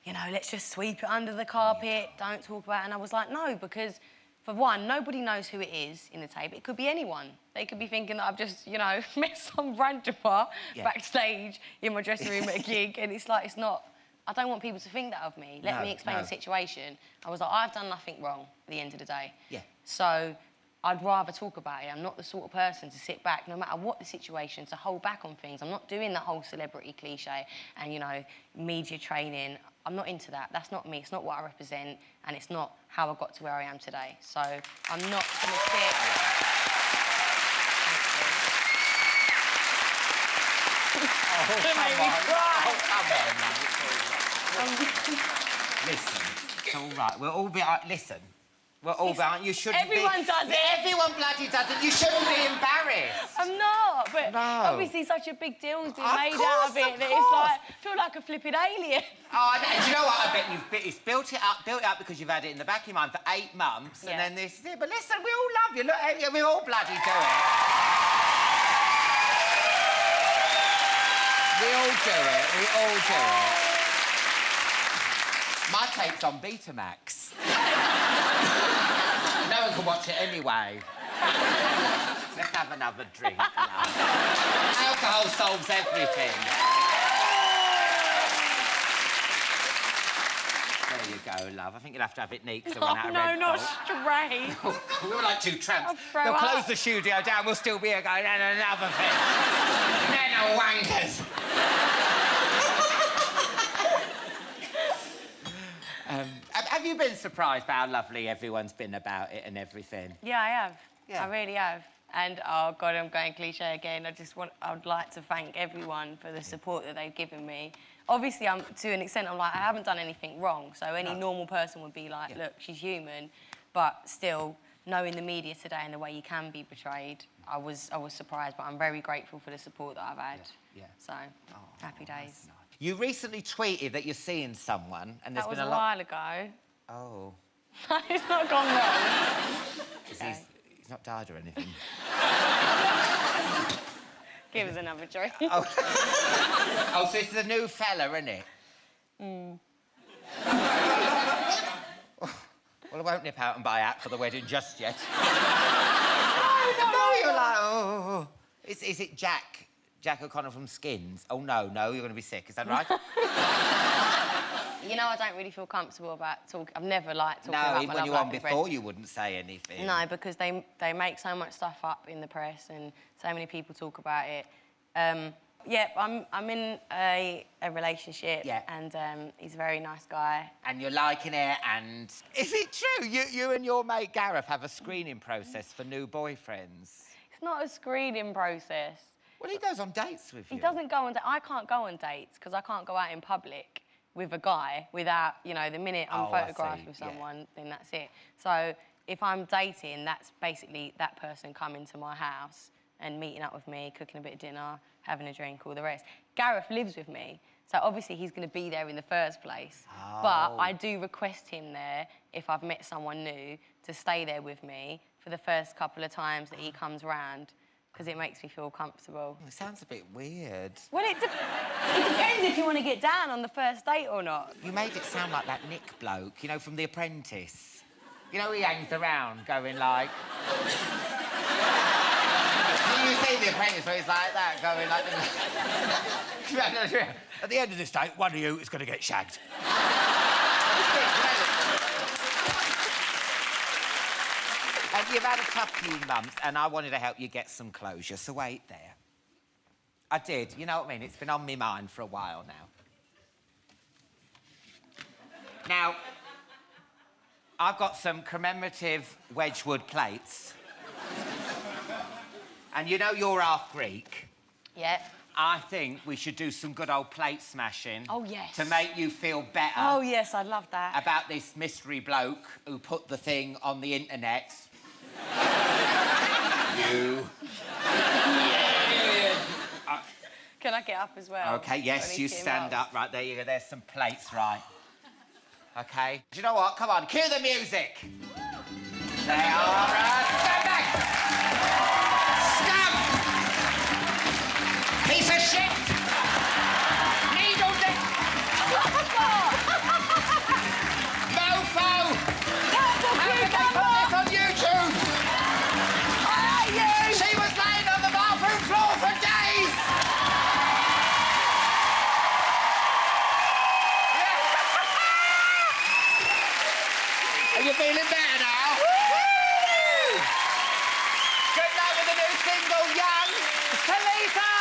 you know, let's just sweep it under the carpet, don't talk about it. And I was like, no, because for one, nobody knows who it is in the tape. It could be anyone. They could be thinking that I've just, you know, met some randomer backstage in my dressing room at a gig, and it's like, it's not... I don't want people to think that of me. Let me explain the situation. I was like, I've done nothing wrong at the end of the day. Yeah. So I'd rather talk about it. I'm not the sort of person to sit back, no matter what the situation, to hold back on things. I'm not doing the whole celebrity cliche and, you know, media training. I'm not into that. That's not me. It's not what I represent, and it's not how I got to where I am today. So I'm not going to sit... Oh, come on, listen, it's all right. We'll all be... listen. We're all right. You shouldn't Everyone does it. Everyone bloody does it. You shouldn't be embarrassed. I'm not, but obviously such a big deal's been made out of it that it's like, I feel like a flipping alien. Oh, do you know what? I bet you've built it up because you've had it in the back of your mind for 8 months, and then this is it. But listen, we all love you. Look, we all bloody do it. We all do it. We all do it. My tape's on Betamax. No one can watch it anyway. Let's have another drink, love. Alcohol solves everything. There you go, love. I think you'll have to have it neat because I went out of Red not Bull. straight. We were like two tramps. throw They'll close up. the studio down, we'll still be here going, and another thing. Men are wankers. Have you been surprised by how lovely everyone's been about it and everything? Yeah, I have. Yeah. I really have. And, oh, God, I'm going cliche again. I would like to thank everyone for the support that they've given me. obviously, to an extent, I'm like, I haven't done anything wrong. So any normal person would be like, look, she's human. But still, knowing the media today and the way you can be betrayed, I was surprised. But I'm very grateful for the support that I've had. Yeah. So, happy days. You recently tweeted that you're seeing someone, and there's That was been a a lot. while ago. Oh, It's not gone well. he's not died or anything. Give us another drink. Oh, so this is a new fella, isn't it? Well, I won't nip out and buy a hat for the wedding just yet. No, you're like, oh. Is it Jack? Jack O'Connor from Skins? Oh, no, you're going to be sick. Is that right? You know, I don't really feel comfortable about talking. I've never liked talking No, about even my when love you were on life with before, friends. you wouldn't say anything. No, because they make so much stuff up in the press and so many people talk about it. Yeah, I'm in a relationship and he's a very nice guy. And you're liking it, and... Is it true? You and your mate Gareth have a screening process for new boyfriends? It's not a screening process. Well, he goes on dates with you. He doesn't go on dates. I can't go on dates because I can't go out in public with a guy without, you know, the minute I'm photographed with someone, then that's it. So if I'm dating, that's basically that person coming to my house and meeting up with me, cooking a bit of dinner, having a drink, all the rest. Gareth lives with me, so obviously he's going to be there in the first place. But I do request him there, if I've met someone new, to stay there with me for the first couple of times that he comes round, because it makes me feel comfortable. It sounds a bit weird. Well, it depends if you want to get down on the first date or not. You made it sound like that Nick bloke, you know, from The Apprentice. You know, he hangs around going like... You see The Apprentice where he's like that, going like... At the end of this date, one of you is going to get shagged. And you've had a tough few months, and I wanted to help you get some closure, so wait there. I did, you know what I mean? It's been on my mind for a while now. Now, I've got some commemorative Wedgwood plates. And you know you're half Greek. Yeah. I think we should do some good old plate smashing. Oh, yes. To make you feel better. Oh, yes, I'd love that. About this mystery bloke who put the thing on the internet. You. Can I get up as well? OK, yes, you stand up. Right, there you go. There's some plates, right. OK. Do you know what? Come on, cue the music. They are... stand back! Scum! Piece of shit! Needle dick! Mofo! How did they put this on YouTube? She was laying on the bathroom floor for days! Are you feeling better now? Good luck with the new single, Young Tulisa!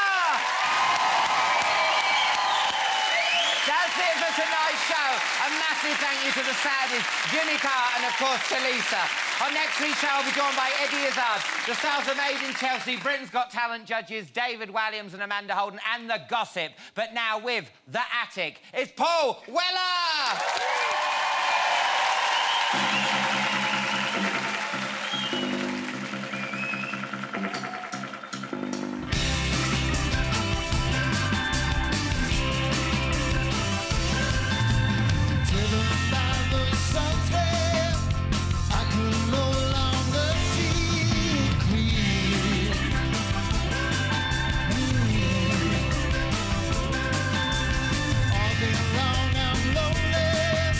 That's it for tonight's show. A massive thank you to the Saudis, Jimmy Carr and, of course, Tulisa. On next week's show, I'll be joined by Izzard. The stars are Made in Chelsea, Britain's Got Talent judges David Walliams and Amanda Holden, and The Gossip. But now with The Attic, it's Paul Weller! All day long I'm lonely.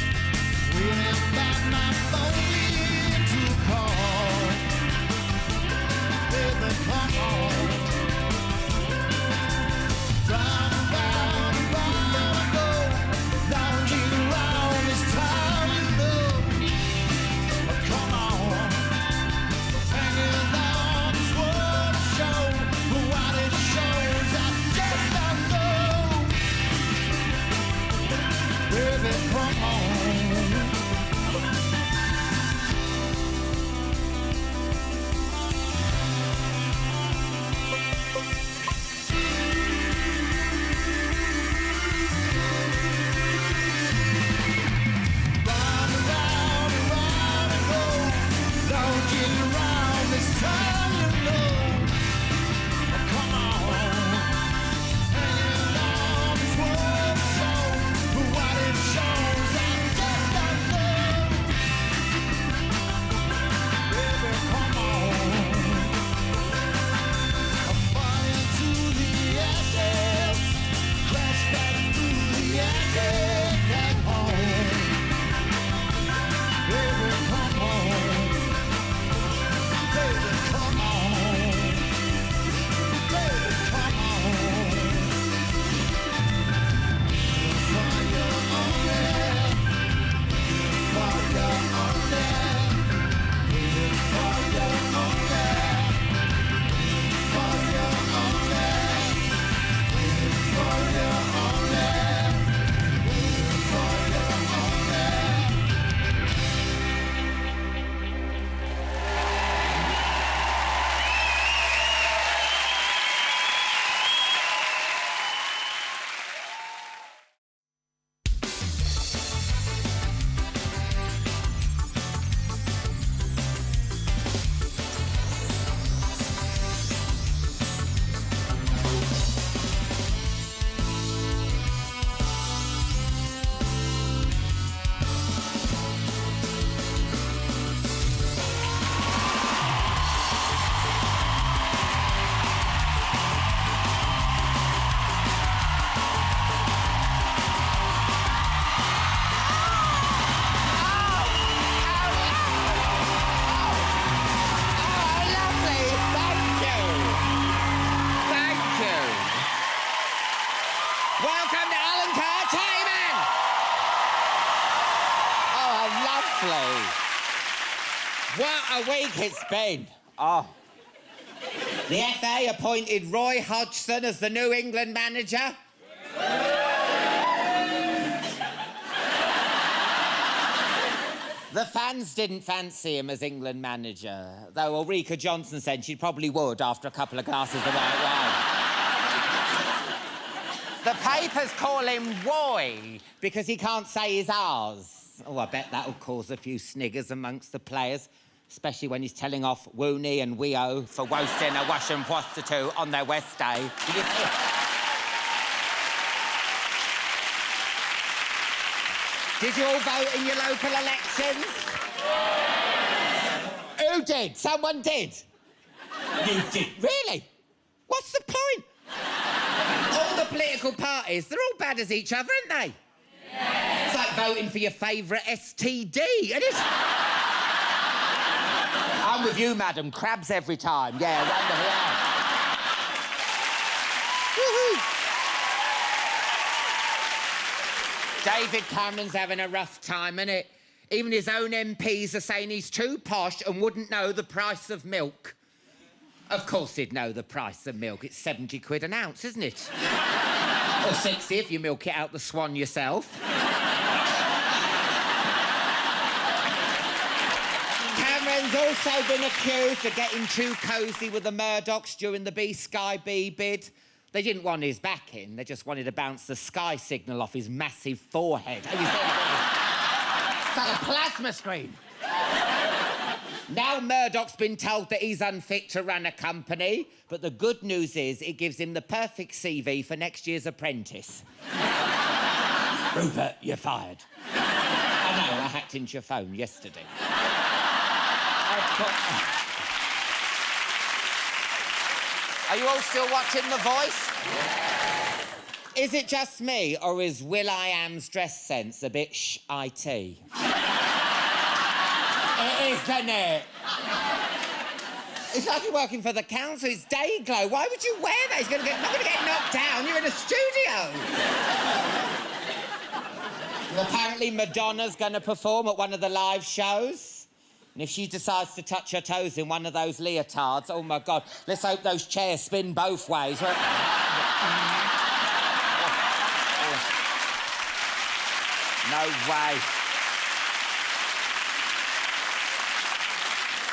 lovely. What a week it's been. Oh. The FA appointed Roy Hodgson as the New England manager. The fans didn't fancy him as England manager, though Ulrika Johnson said she probably would after a couple of glasses of white wine. The papers call him Roy because he can't say his R's. Oh, I bet that'll cause a few sniggers amongst the players, especially when he's telling off Wooney and Weo for roasting a Russian prostitute on their West Day. Do you see? Did you all vote in your local elections? Who did? Someone did? You did? Really? What's the point? All the political parties, they're all bad as each other, aren't they? Yeah. It's like voting for your favourite STD, isn't it? I'm with you, madam. Crabs every time. Yeah, wonderful. Yeah. Woohoo! David Cameron's having a rough time, innit? Even his own MPs are saying he's too posh and wouldn't know the price of milk. Of course he'd know the price of milk. It's 70 quid an ounce, isn't it? Or 60 if you milk it out the swan yourself. Cameron's also been accused of getting too cosy with the Murdochs during the B-Sky B bid. They didn't want his backing, they just wanted to bounce the Sky signal off his massive forehead. Have you seen it? It's like a plasma screen. Now Murdoch's been told that he's unfit to run a company, but the good news is it gives him the perfect CV for next year's apprentice. Rupert, you're fired. I know, I hacked into your phone yesterday. Are you all still watching The Voice? Is it just me, or is Will.i.am's dress sense a bit it? It is, isn't it? It's like you're working for the council. It's day glow. Why would you wear that? Not going to get knocked down. You're in a studio. And apparently Madonna's going to perform at one of the live shows. And if she decides to touch her toes in one of those leotards, oh, my God, let's hope those chairs spin both ways. No way.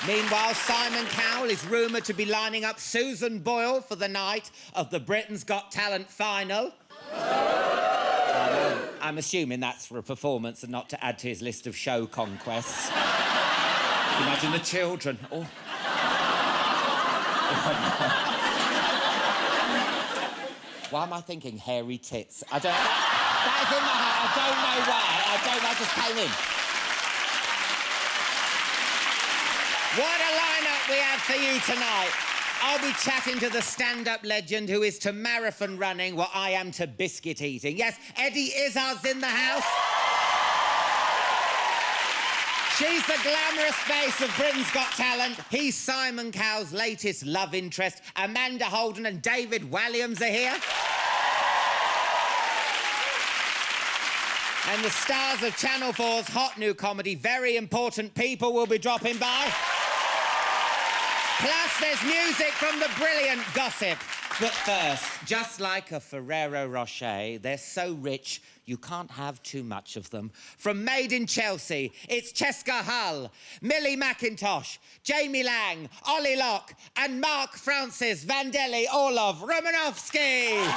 Meanwhile, Simon Cowell is rumoured to be lining up Susan Boyle for the night of the Britain's Got Talent final. I'm assuming that's for a performance and not to add to his list of show conquests. Imagine the children. Oh. Why am I thinking hairy tits? I don't... That is in my head. I don't know why. I just came in. What a lineup we have for you tonight. I'll be chatting to the stand-up legend who is to marathon running what I am to biscuit eating. Yes, Eddie Izzard's in the house. She's the glamorous face of Britain's Got Talent. He's Simon Cowell's latest love interest. Amanda Holden and David Walliams are here. And the stars of Channel 4's hot new comedy, Very Important People, will be dropping by. Plus, there's music from the brilliant Gossip. But first, just like a Ferrero Rocher, they're so rich you can't have too much of them. From Made in Chelsea, it's Cheska Hull, Millie McIntosh, Jamie Lang, Ollie Locke, and Mark Francis Vandelli Orlov Romanovsky.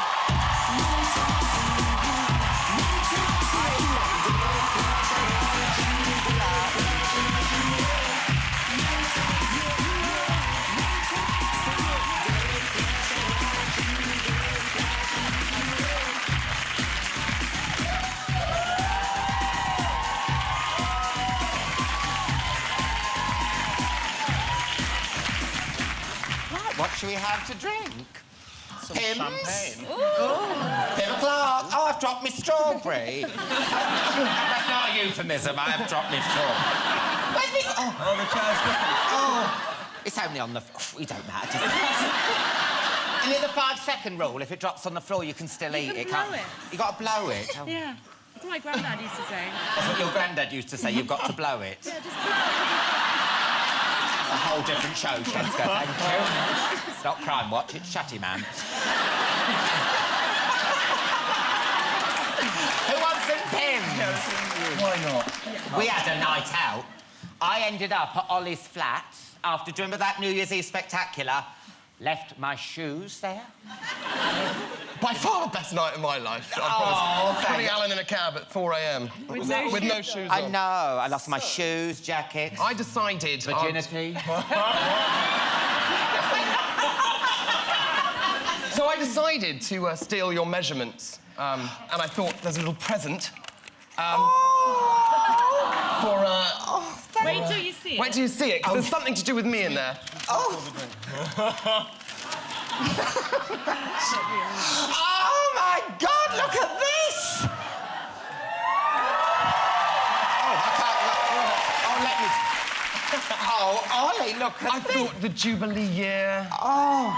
What should we have to drink? Some Pimm's? champagne. Pim o'clock. Oh, I've dropped my strawberry. That's not a euphemism. I have dropped my strawberry. Where's me? Oh, the chair's different. oh. It's only on the... it don't matter, does it? Is it the 5-second rule? If it drops on the floor, you can still eat it, can't you? You got to blow it. Oh. Yeah. That's what my granddad used to say. That's what your granddad used to say, you've got to blow it. Yeah, just A whole different show, Cheska, thank you. It's not Crime Watch, it's Chatty Man. Who wants some Pims? Why not? We had a night out. I ended up at Ollie's flat after doing that New Year's Eve spectacular. Left my shoes there. By far the best night of my life. Oh, Putting Alan in a cab at 4 a.m. With no shoes on. I know. I lost my shoes, jacket. I decided... Virginity. So I decided to steal your measurements. And I thought there's a little present. wait till you see it. Wait till you see it, because there's something to do with me in there. Oh my God! Look at this! Oh, I can't look. Oh, let me. Oh, Ollie, look at I thought the Jubilee year. Oh.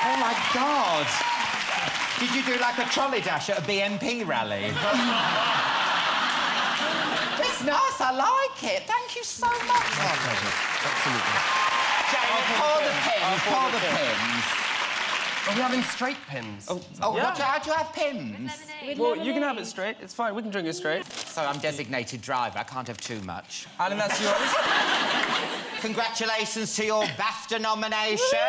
Oh my God! Did you do like a trolley dash at a BNP rally? It's nice, I like it. Thank you so much. Absolutely. Jamie, pour the pins, pour the pins. Are we having straight pins? Oh, Yeah. how do you have pins? Well, you can have it straight. It's fine. We can drink it straight. So I'm designated driver, I can't have too much. Alan, that's yours. Congratulations to your BAFTA nomination.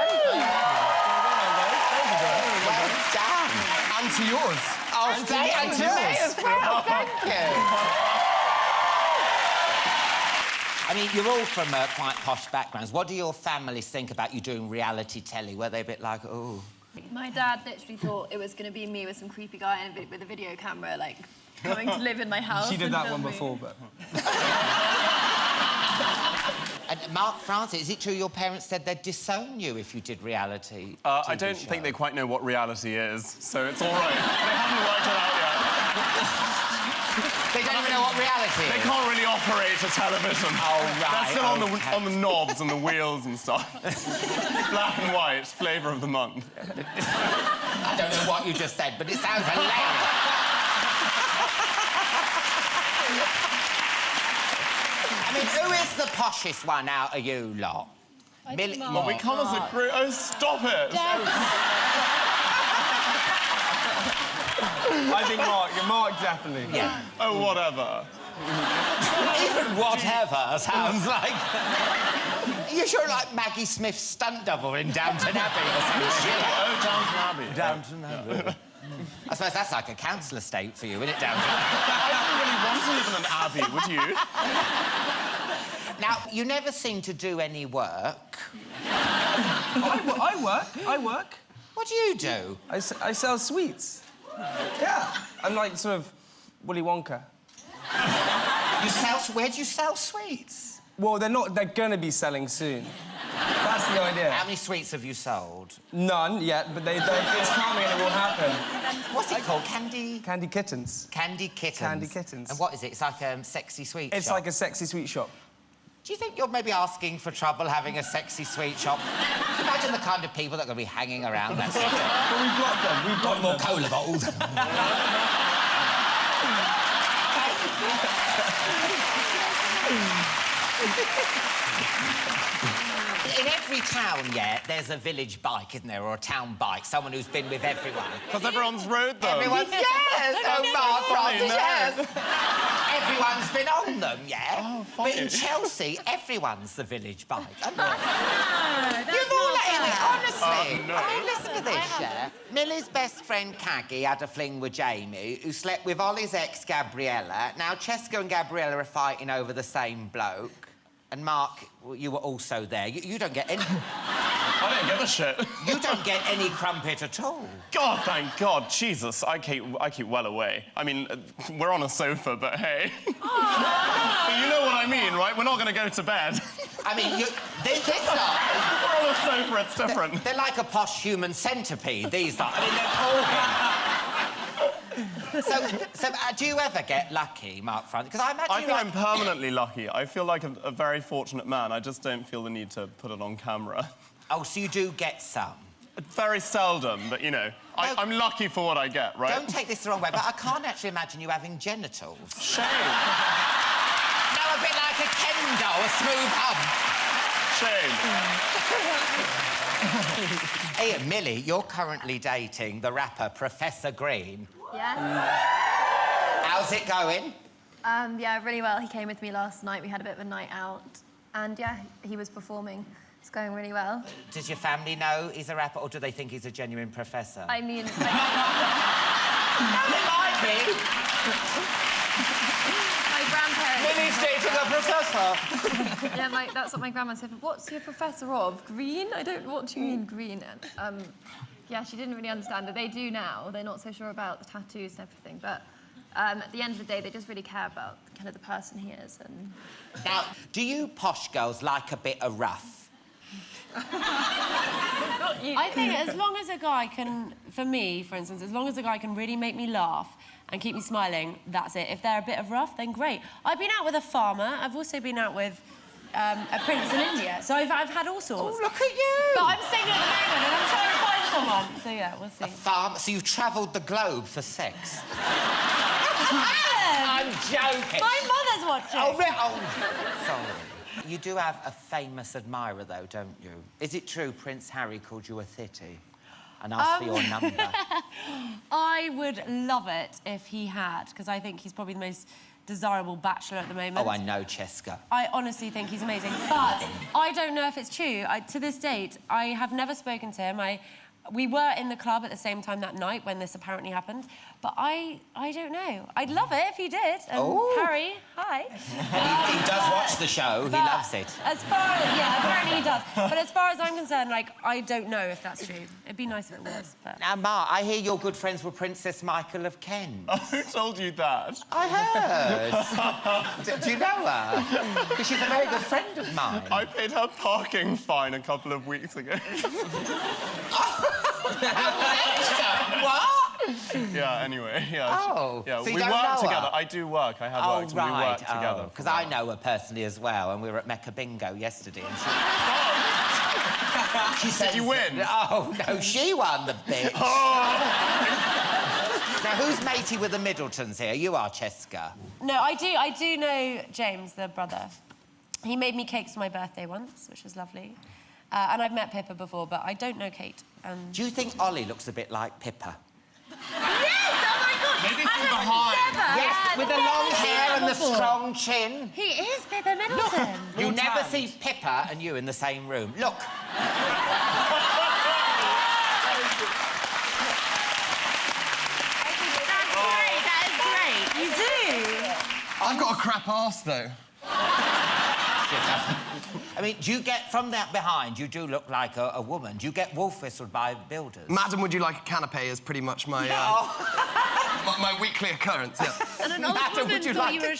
Well done. And to yours. Oh, And thank to you. yours. As well, thank you. I mean, you're all from quite posh backgrounds. What do your families think about you doing reality telly? Were they a bit like, oh... My dad literally thought it was going to be me with some creepy guy with a video camera, like, coming to live in my house. She did and that one film me. before, but... And Mark Francis, is it true your parents said they'd disown you if you did reality? I TV don't show? think they quite know what reality is, so it's all right. They haven't worked it out yet. They don't even know what reality They is. can't really operate a television. Oh, right. They're still okay. on the knobs and the wheels and stuff. Black and white, flavour of the month. I don't know what you just said, but it sounds hilarious. I mean, who is the poshest one out of you lot? Well, we come as a group. Oh, stop it! I think Mark definitely. Yeah. Oh, whatever. Even whatever sounds like... You're sure like Maggie Smith's stunt double in Downton Abbey or some shit? Oh, Downton Abbey. Downton Abbey. I suppose that's like a council estate for you, isn't it, Downton Abbey? I don't really want to live in an abbey, would you? Now, you never seem to do any work. I work. What do you do? I sell sweets. Yeah. I'm like sort of Willy Wonka. You sell... Where do you sell sweets? Well, they're gonna be selling soon. That's the idea. How many sweets have you sold? None yet, but it's coming and it will happen. What's it called? Candy... Candy kittens. Candy kittens. Candy kittens. And what is it? It's like a sexy sweet It's shop. like a sexy sweet shop. Do you think you're maybe asking for trouble having a sexy sweet shop? Imagine the kind of people that are going to be hanging around that section. But we've got them. We've got More cola bottles. In every town, yeah, there's a village bike, isn't there, or a town bike, someone who's been with everyone. Because everyone's rode them. Everyone's, yes! Oh, Mark Francis, no. yes! Everyone's been on them, yeah? Oh, but funny. in Chelsea, everyone's the village bike. You've That's all not let in it, fair. honestly. no. I mean, listen to this, yeah? Millie's best friend, Caggie, had a fling with Jamie, who slept with Ollie's ex, Gabriella. Now, Cheska and Gabriella are fighting over the same bloke. And Mark, you were also there. You don't get any... I don't give a shit. You don't get any crumpet at all. God, thank God. Jesus, I keep well away. I mean, we're on a sofa, but hey. But you know what I mean, right? We're not going to go to bed. I mean, these lot... We're on a sofa, it's different. They're like a posh human centipede, these lot. I mean, they're organs. So do you ever get lucky, Mark Francis? Because I imagine I you think like... I'm permanently lucky. I feel like a very fortunate man. I just don't feel the need to put it on camera. Oh, so you do get some? Very seldom, but, you know, I'm lucky for what I get, right? Don't take this the wrong way, but I can't actually imagine you having genitals. Shame. No, a bit like a Ken doll, a smooth hump. Shame. Ian, Millie, you're currently dating the rapper Professor Green. Yeah. How's it going? Yeah, really well. He came with me last night. We had a bit of a night out. And yeah, he was performing. It's going really well. Does your family know he's a rapper, or do they think he's a genuine professor? I mean... No, they might be. My grandparents... Millie's dating a professor. Yeah, that's what my grandma said. But what's your professor of? Green? What do you mean green? And, yeah, she didn't really understand it. They do now. They're not so sure about the tattoos and everything. But at the end of the day, they just really care about kind of the person he is. And... Now, do you posh girls like a bit of rough? I think as long as a guy can, for me, for instance, as long as a guy can really make me laugh and keep me smiling, that's it. If they're a bit of rough, then great. I've been out with a farmer. I've also been out with a prince in India. So I've had all sorts. Oh, look at you! But I'm single at the moment and I'm trying to find someone. So yeah, we'll see. A farm? So you've travelled the globe for sex? Alan! I'm joking. My mother's watching. Oh, sorry. You do have a famous admirer, though, don't you? Is it true Prince Harry called you a thitty and asked for your number? I would love it if he had, because I think he's probably the most desirable bachelor at the moment. Oh, I know, Cheska. I honestly think he's amazing. But I don't know if it's true. To this date, I have never spoken to him. We were in the club at the same time that night when this apparently happened, but I don't know. I'd love it if he did. Harry, hi. He does watch the show. He loves it. As far as, yeah, apparently he does. But as far as I'm concerned, like, I don't know if that's true. It'd be nice if it was, but... Now, Ma, I hear you're good friends with Princess Michael of Kent. Who told you that? I heard. Do you know her? Because she's a very good friend of mine. I paid her parking fine a couple of weeks ago. What? Yeah, anyway, yeah. Oh, yeah, so you we don't work know together. her? I do work. I have worked and we work together. Because I know her personally as well, and we were at Mecca Bingo yesterday, and she said... Did you win? Oh, no, she won the bitch. Oh. Now, who's matey with the Middletons here? You are, Cheska. No, I do know James, the brother. He made me cakes for my birthday once, which was lovely. And I've met Pippa before, but I don't know Kate. Do you think Ollie looks a bit like Pippa? Yes! Oh, my God! Maybe from behind. Yes, with the long hair and the strong chin. He is Pippa Middleton. You never see Pippa and you in the same room. Look. That is great. You do. I've got a crap arse, though. I mean, do you get, from that behind, you do look like a woman. Do you get wolf whistled by builders? Madam, would you like a canapé is pretty much my, my weekly occurrence, yeah. And an old woman thought you were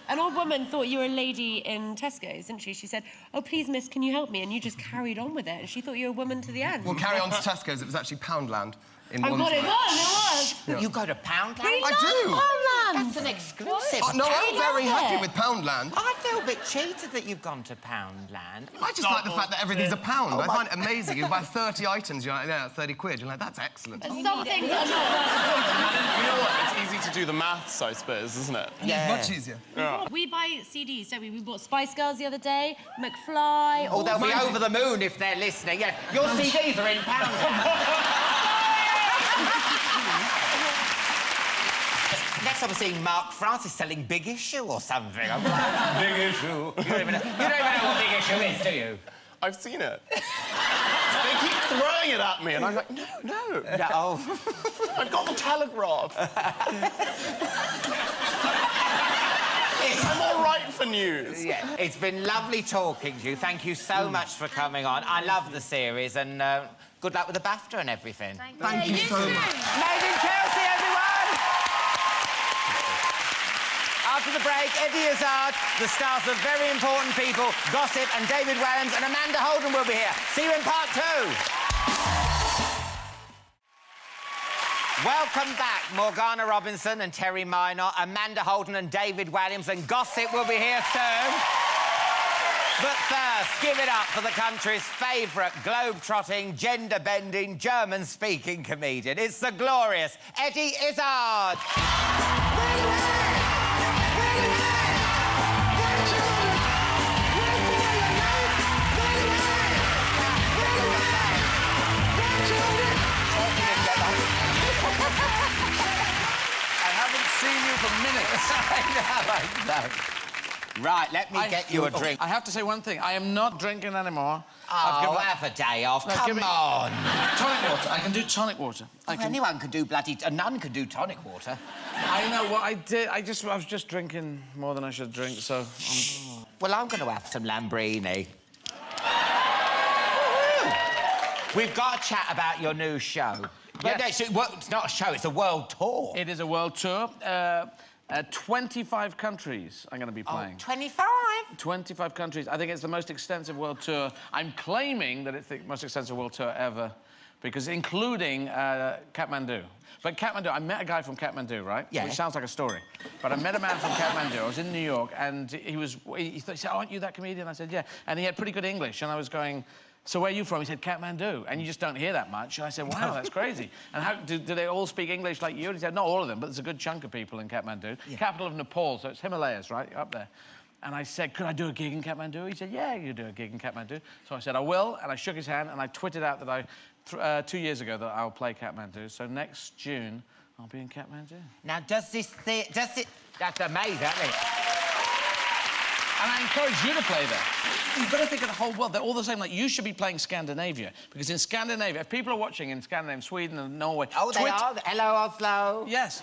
an old woman thought you were a lady in Tesco's, didn't she? She said, "Oh, please, miss, can you help me?" And you just carried on with it. And she thought you were a woman to the end. Well, carry on to Tesco's. It was actually Poundland. I got it was. Yeah. You go to Poundland? We love Poundland. That's an Poundland. exclusive. No, I'm very happy it. with Poundland. I feel a bit cheated that you've gone to Poundland. I just like the fact that everything's a pound. I find it amazing. You buy 30 items, you're like, yeah, 30 quid. You're like, that's excellent. Some things are not. You know what? It's easy to do the maths, I suppose, isn't it? Yeah. Much easier. Yeah. We buy CDs, don't we? We bought Spice Girls the other day, McFly. Oh, they'll be over the moon if they're listening. Yeah, your CDs are in Poundland. Next time we're seeing Mark Francis selling Big Issue or something. Big Issue. You don't even know what Big Issue is, do you? I've seen it. They keep throwing it at me, and I'm like, no. Oh. I've got the Telegraph. I'm all right for news. Yeah. It's been lovely talking to you. Thank you so much for coming on. I love the series, and good luck with the BAFTA and everything. Thank you so much. Made in Chelsea, everyone! After the break, Eddie Izzard, the stars of Very Important People, Gossip, and David Walliams, and Amanda Holden will be here. See you in part 2. Welcome back, Morgana Robinson and Terry Minor, Amanda Holden and David Walliams, and Gossip will be here soon. But first, give it up for the country's favourite globe-trotting, gender-bending, German-speaking comedian. It's the glorious Eddie Izzard. Seen you for minutes. I know. Right, let me get you a drink. I have to say one thing. I am not drinking anymore. Oh, have a day off. No, Come on. Tonic water. I can do tonic water. Anyone can do bloody... A nun can do tonic water. I know what I did. I was just drinking more than I should drink, so... Well, I'm going to have some Lambrini. We've got to chat about your new show. Yes. It's not a show, it's a world tour. It is a world tour. 25 countries I'm going to be playing. 25? 25 countries. I think it's the most extensive world tour. I'm claiming that it's the most extensive world tour ever, because including Kathmandu. But Kathmandu, I met a guy from Kathmandu, right? Yeah. Which sounds like a story. But I met a man from Kathmandu. I was in New York, and he said, "Aren't you that comedian?" I said, "Yeah." And he had pretty good English, and I was going, "So where are you from?" He said, "Kathmandu." And you just don't hear that much. And I said, "Wow, that's crazy." And how do they all speak English like you? And he said, "Not all of them, but there's a good chunk of people in Kathmandu." Yeah. Capital of Nepal, so it's Himalayas, right? Up there. And I said, "Could I do a gig in Kathmandu?" He said, "Yeah, you do a gig in Kathmandu." So I said, "I will." And I shook his hand, and I tweeted out that 2 years ago that I'll play Kathmandu. So next June, I'll be in Kathmandu. Now, that's amazing, isn't it? And I encourage you to play there. You've got to think of the whole world. They're all the same. Like, you should be playing Scandinavia. Because in Scandinavia, if people are watching in Scandinavia, Sweden and Norway... Oh, they are? Hello, Oslo. Yes.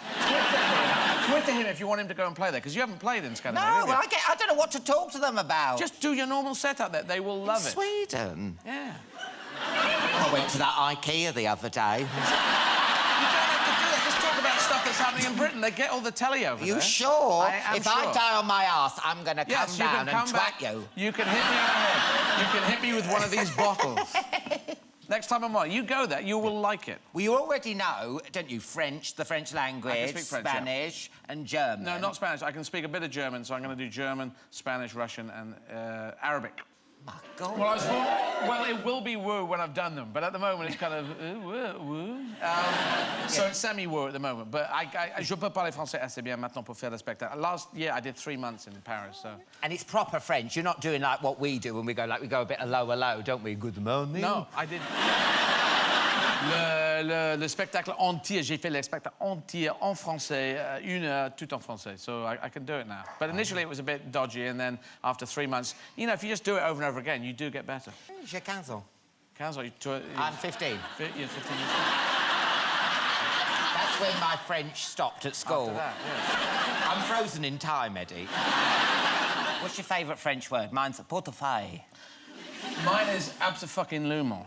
Twitter him if you want him to go and play there, because you haven't played in Scandinavia. No, well, I don't know what to talk to them about. Just do your normal setup there. They will love it. Sweden? Yeah. I went to that IKEA the other day. That's happening in Britain. They get all the telly over there. You sure? If I die on my ass, I'm going to come down and twat you. You can hit me on the head. You can hit me with one of these bottles. Next time I'm on, you go there, you will like it. Well, you already know, don't you, French, the French language, I can speak French, Spanish, and German. No, not Spanish. I can speak a bit of German, so I'm going to do German, Spanish, Russian, and Arabic. My God. Well, it will be woo when I've done them, but at the moment it's kind of woo. So it's semi-woo at the moment. But je peux parler français assez bien maintenant pour faire le spectacle. Last year I did 3 months in Paris, so... And it's proper French. You're not doing like what we do when we go a bit low, don't we? Good morning. No, I did... Le spectacle entier, j'ai fait le spectacle entier en français, 1 heure, tout en français. So I can do it now. But initially it was a bit dodgy, and then after 3 months, you know, if you just do it over and over again, you do get better. J'ai 15 ans. 15 ans, I'm 15. You're 15 years. That's when my French stopped at school. After that, yeah. I'm frozen in time, Eddie. What's your favourite French word? Mine's portefeuille. Mine is abso-fucking-lument.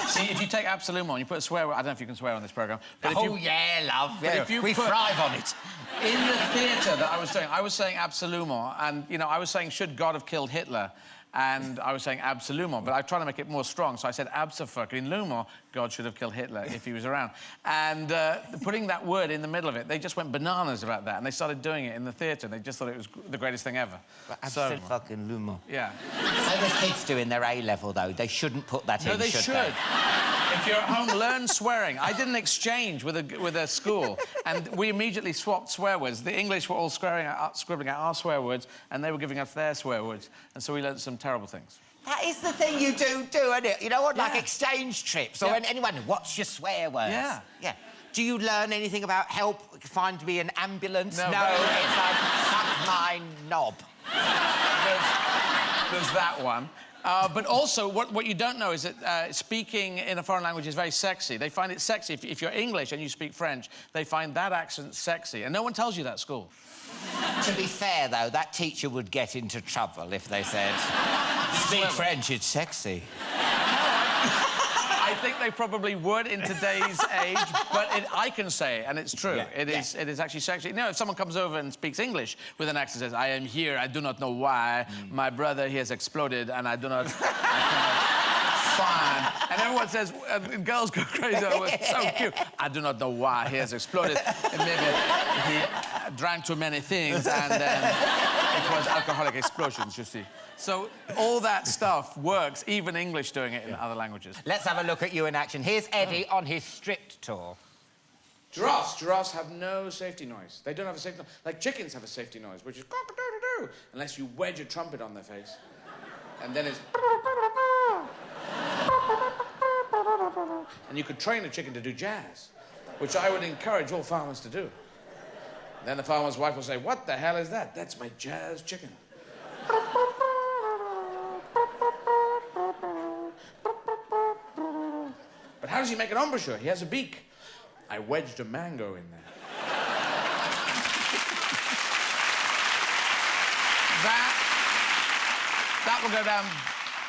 See, if you take absolument and you put a swear word... I don't know if you can swear on this programme, but if you... yeah, love. But if you we thrive on it. In the theatre that I was saying absolument, and, you know, I was saying, should God have killed Hitler? And I was saying absolument, but I tried to make it more strong, so I said abso-fucking-lument, God should have killed Hitler if he was around. And putting that word in the middle of it, they just went bananas about that, and they started doing it in the theatre, and they just thought it was the greatest thing ever. Abso-fucking-lument. Yeah. So the kids do in their A-level, though. They shouldn't put that in, No, they should. If you're at home, learn swearing. I did an exchange with a school, and we immediately swapped swear words. The English were all scribbling out our swear words, and they were giving us their swear words, and so we learned some terrible things. That is the thing you do, isn't it? You know what, like exchange trips, or anyone, what's your swear words? Yeah. Yeah. Do you learn anything about help, find me an ambulance? No, it's like, suck my knob. There's that one. But also, what you don't know is that speaking in a foreign language is very sexy. They find it sexy. If you're English and you speak French, they find that accent sexy. And no one tells you that at school. To be fair, though, that teacher would get into trouble if they said, speak French, it's sexy. I think they probably would in today's age, but I can say it, and it's true. Yeah. It is actually sexy. You know, if someone comes over and speaks English with an accent, says, I am here, I do not know why, my brother, he has exploded, and I cannot find... And everyone says, girls go crazy. It was so cute. I do not know why he has exploded. And maybe he drank too many things and then it was alcoholic explosions, you see. So all that stuff works, even English doing it in other languages. Let's have a look at you in action. Here's Eddie on his stripped tour. Giraffes have no safety noise. They don't have a safety noise. Like chickens have a safety noise, which is cock-a-doodle-doo, unless you wedge a trumpet on their face. And then it's... And you could train a chicken to do jazz, which I would encourage all farmers to do. Then the farmer's wife will say, what the hell is that? That's my jazz chicken. But how does he make an embouchure? He has a beak. I wedged a mango in there. That will go down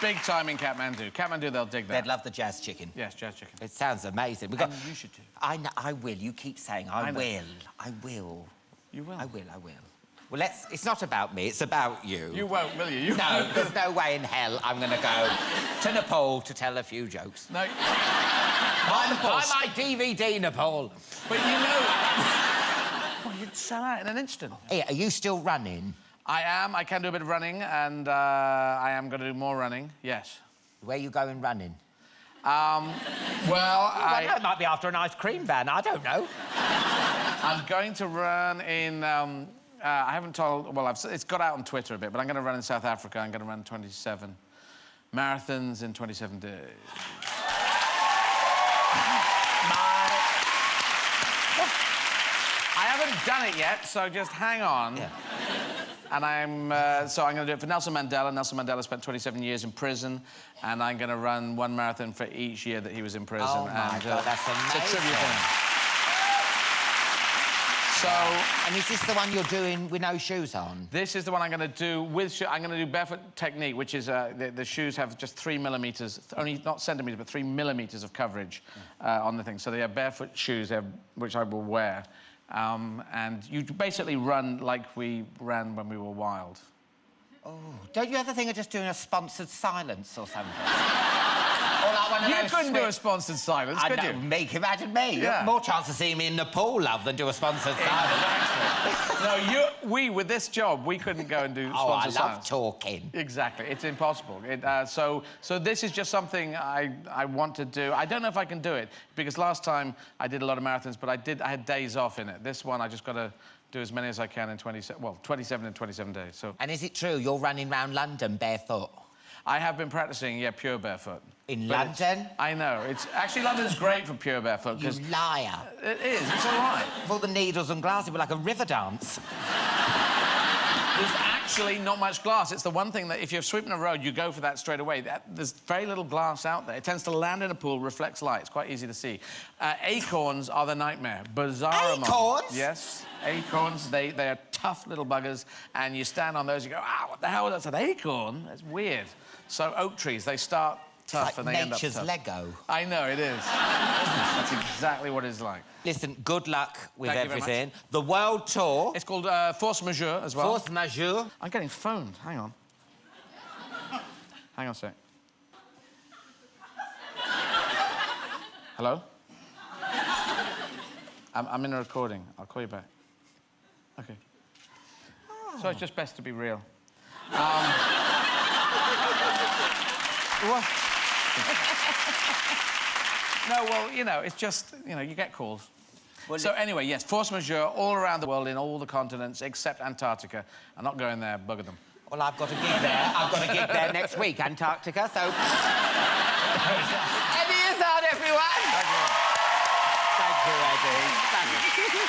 big time in Kathmandu. Kathmandu, they'll dig that. They'd love the jazz chicken. Yes, jazz chicken. It sounds amazing. And you should do. I will. You keep saying I will. I will. You will? I will. Well, it's not about me, it's about you. You won't, will you? No, there's no way in hell I'm going to go to Nepal to tell a few jokes. No. Buy my DVD, Nepal. But you know... Well, you'd sell out in an instant. Hey, are you still running? I am. I can do a bit of running, and I am going to do more running, yes. Where are you going running? Well, It might be after an ice cream van, I don't know. I'm going to run in... I haven't told... Well, it's got out on Twitter a bit, but I'm going to run in South Africa. I'm going to run 27 marathons in 27 days. I haven't done it yet, so just hang on. Yeah. And I'm going to do it for Nelson Mandela. Nelson Mandela spent 27 years in prison, and I'm going to run one marathon for each year that he was in prison. Oh, my God, that's amazing. It's a tribute to him. So... And is this the one you're doing with no shoes on? This is the one I'm going to do with shoes. I'm going to do barefoot technique, which is the shoes have just 3 millimetres, only not centimetres, but 3 millimetres of coverage on the thing. So they are barefoot shoes, which I will wear. And you basically run like we ran when we were wild. Oh, don't you ever think of just doing a sponsored silence or something? Or like one of You those couldn't do a sponsored silence, could you? Imagine me. Yeah. You have more chance of seeing me in Nepal, love, than do a sponsored silence. No, with this job, we couldn't go and do sponsored silence. I love talking. Exactly, it's impossible. So this is just something I want to do. I don't know if I can do it, because last time I did a lot of marathons, but I had days off in it. This one, I just got to do as many as I can in 27 in 27 days. So. And is it true you're running around London barefoot? I have been practicing, yeah, pure barefoot. In London? I know. Actually, London's great for pure barefoot. You liar. It is, it's all right. With all the needles and glass, it was like a river dance. There's actually not much glass. It's the one thing that if you're sweeping a road, you go for that straight away. There's very little glass out there. It tends to land in a pool, reflects light. It's quite easy to see. Acorns are the nightmare. Bizarre. Acorns? Yes. Acorns, they are tough little buggers, and you stand on those, you go, what the hell, that's an acorn? That's weird. So oak trees, they start tough and they end up tough. Nature's Lego. I know, it is. That's exactly what it's like. Listen, good luck with Thank you very everything. much. The world tour... It's called Force Majeure as well. Force Majeure? I'm getting phoned. Hang on. Hang on a sec. Hello? I'm in a recording. I'll call you back. OK. Oh. So it's just best to be real. What? No, well, you know, it's just, you know, you get calls. Well, so anyway, yes, force majeure all around the world in all the continents except Antarctica. I'm not going there, bugger them. Well, I've got a gig there. I've got a gig there next week, Antarctica, so... Eddie Izzard, everyone! Thank you, Eddie. Thank you.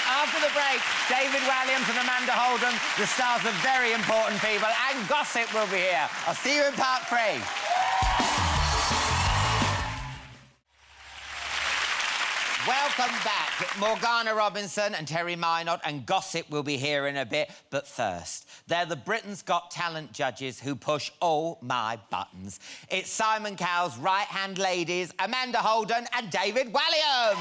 After the break, David Walliams and Amanda Holden, the stars of Very Important People, and Gossip will be here. I'll see you in part 3. Welcome back. Morgana Robinson and Terry Minot and Gossip will be here in a bit. But first, they're the Britain's Got Talent judges who push all my buttons. It's Simon Cowell's right-hand ladies, Amanda Holden and David Walliams.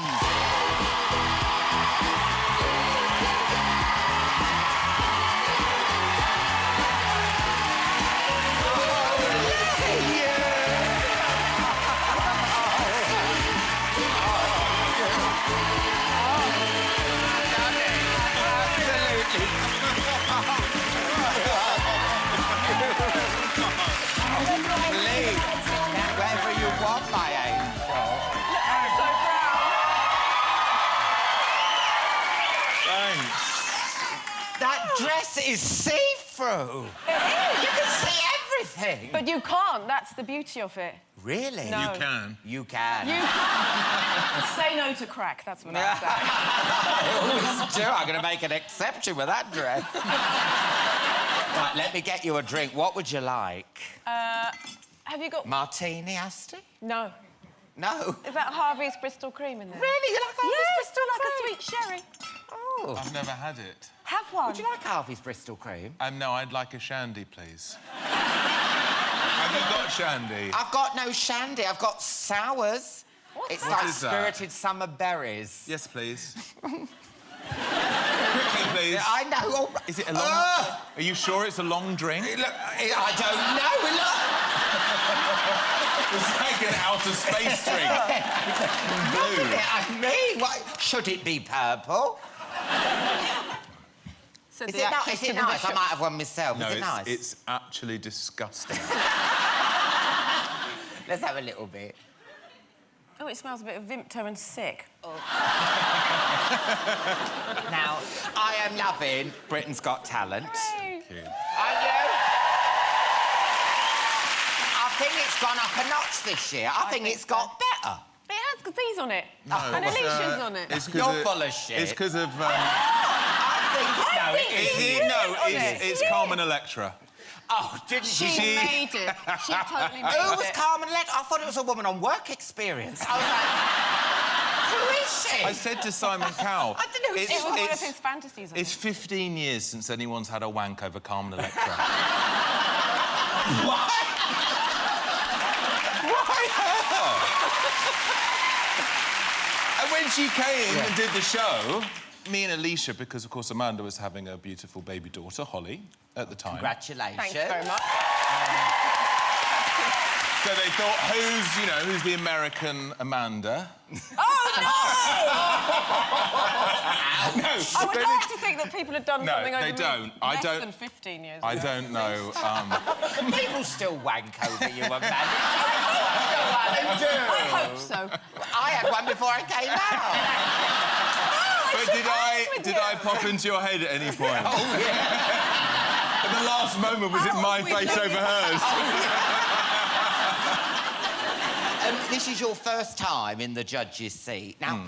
dress is see-through. You can see everything. But you can't. That's the beauty of it. Really? No. You can. You can. You can't. Say no to crack. That's what I say. I always do. I'm going to make an exception with that dress. Right, let me get you a drink. What would you like? Have you got... Martini, Asti? No. No. Is that Harvey's Bristol cream in there? Really? You like Harvey's Bristol like cream? a sweet sherry. Oh. I've never had it. Have one. Would you like Harvey's Bristol cream? No, I'd like a shandy, please. Have you got shandy? I've got no shandy. I've got sours. It's What like is that? spirited summer berries. Yes, please. Quickly, please. Yeah, I know. Oh, Is it a long... Are you sure it's a long drink? look, I don't know. Look. It's like an outer space drink. Blue. I mean, what, should it be purple? So Is the it, actress is to it the nice? I bishop. might have one myself. No, is it nice? it's actually disgusting. Let's have a little bit. Oh, it smells a bit of Vimto and sick. Now, I am loving Britain's Got Talent. Hey. Cute. Aren't you? I think it's gone up a notch this year. I think it's got better. It has, because he's on it. No, And it's, Alicia's on it. It's 'cause You're it- full of shit. It's because of... It's Carmen Electra. Oh, didn't She she? made it. She totally made Who was it. Carmen Electra? I thought it was a woman on work experience. I was like, who is she? I said to Simon Cowell... I don't know who It was one of his fantasies. It's 15 years since anyone's had a wank over Carmen Electra. What? Why her? And when she came and did the show, me and Alicia, because of course Amanda was having a beautiful baby daughter, Holly, at the time. Congratulations. Thanks very much. So they thought, who's the American Amanda? Oh, No, I would like to think that people had done No, something over they don't. I less don't- than 15 years I ago. don't know. People still wank over you, Amanda. I hope so. I had one before I came out. But did I pop into your head at any point? Oh, yeah. At the last moment, was it my face over hers? This is your first time in the judge's seat. Now,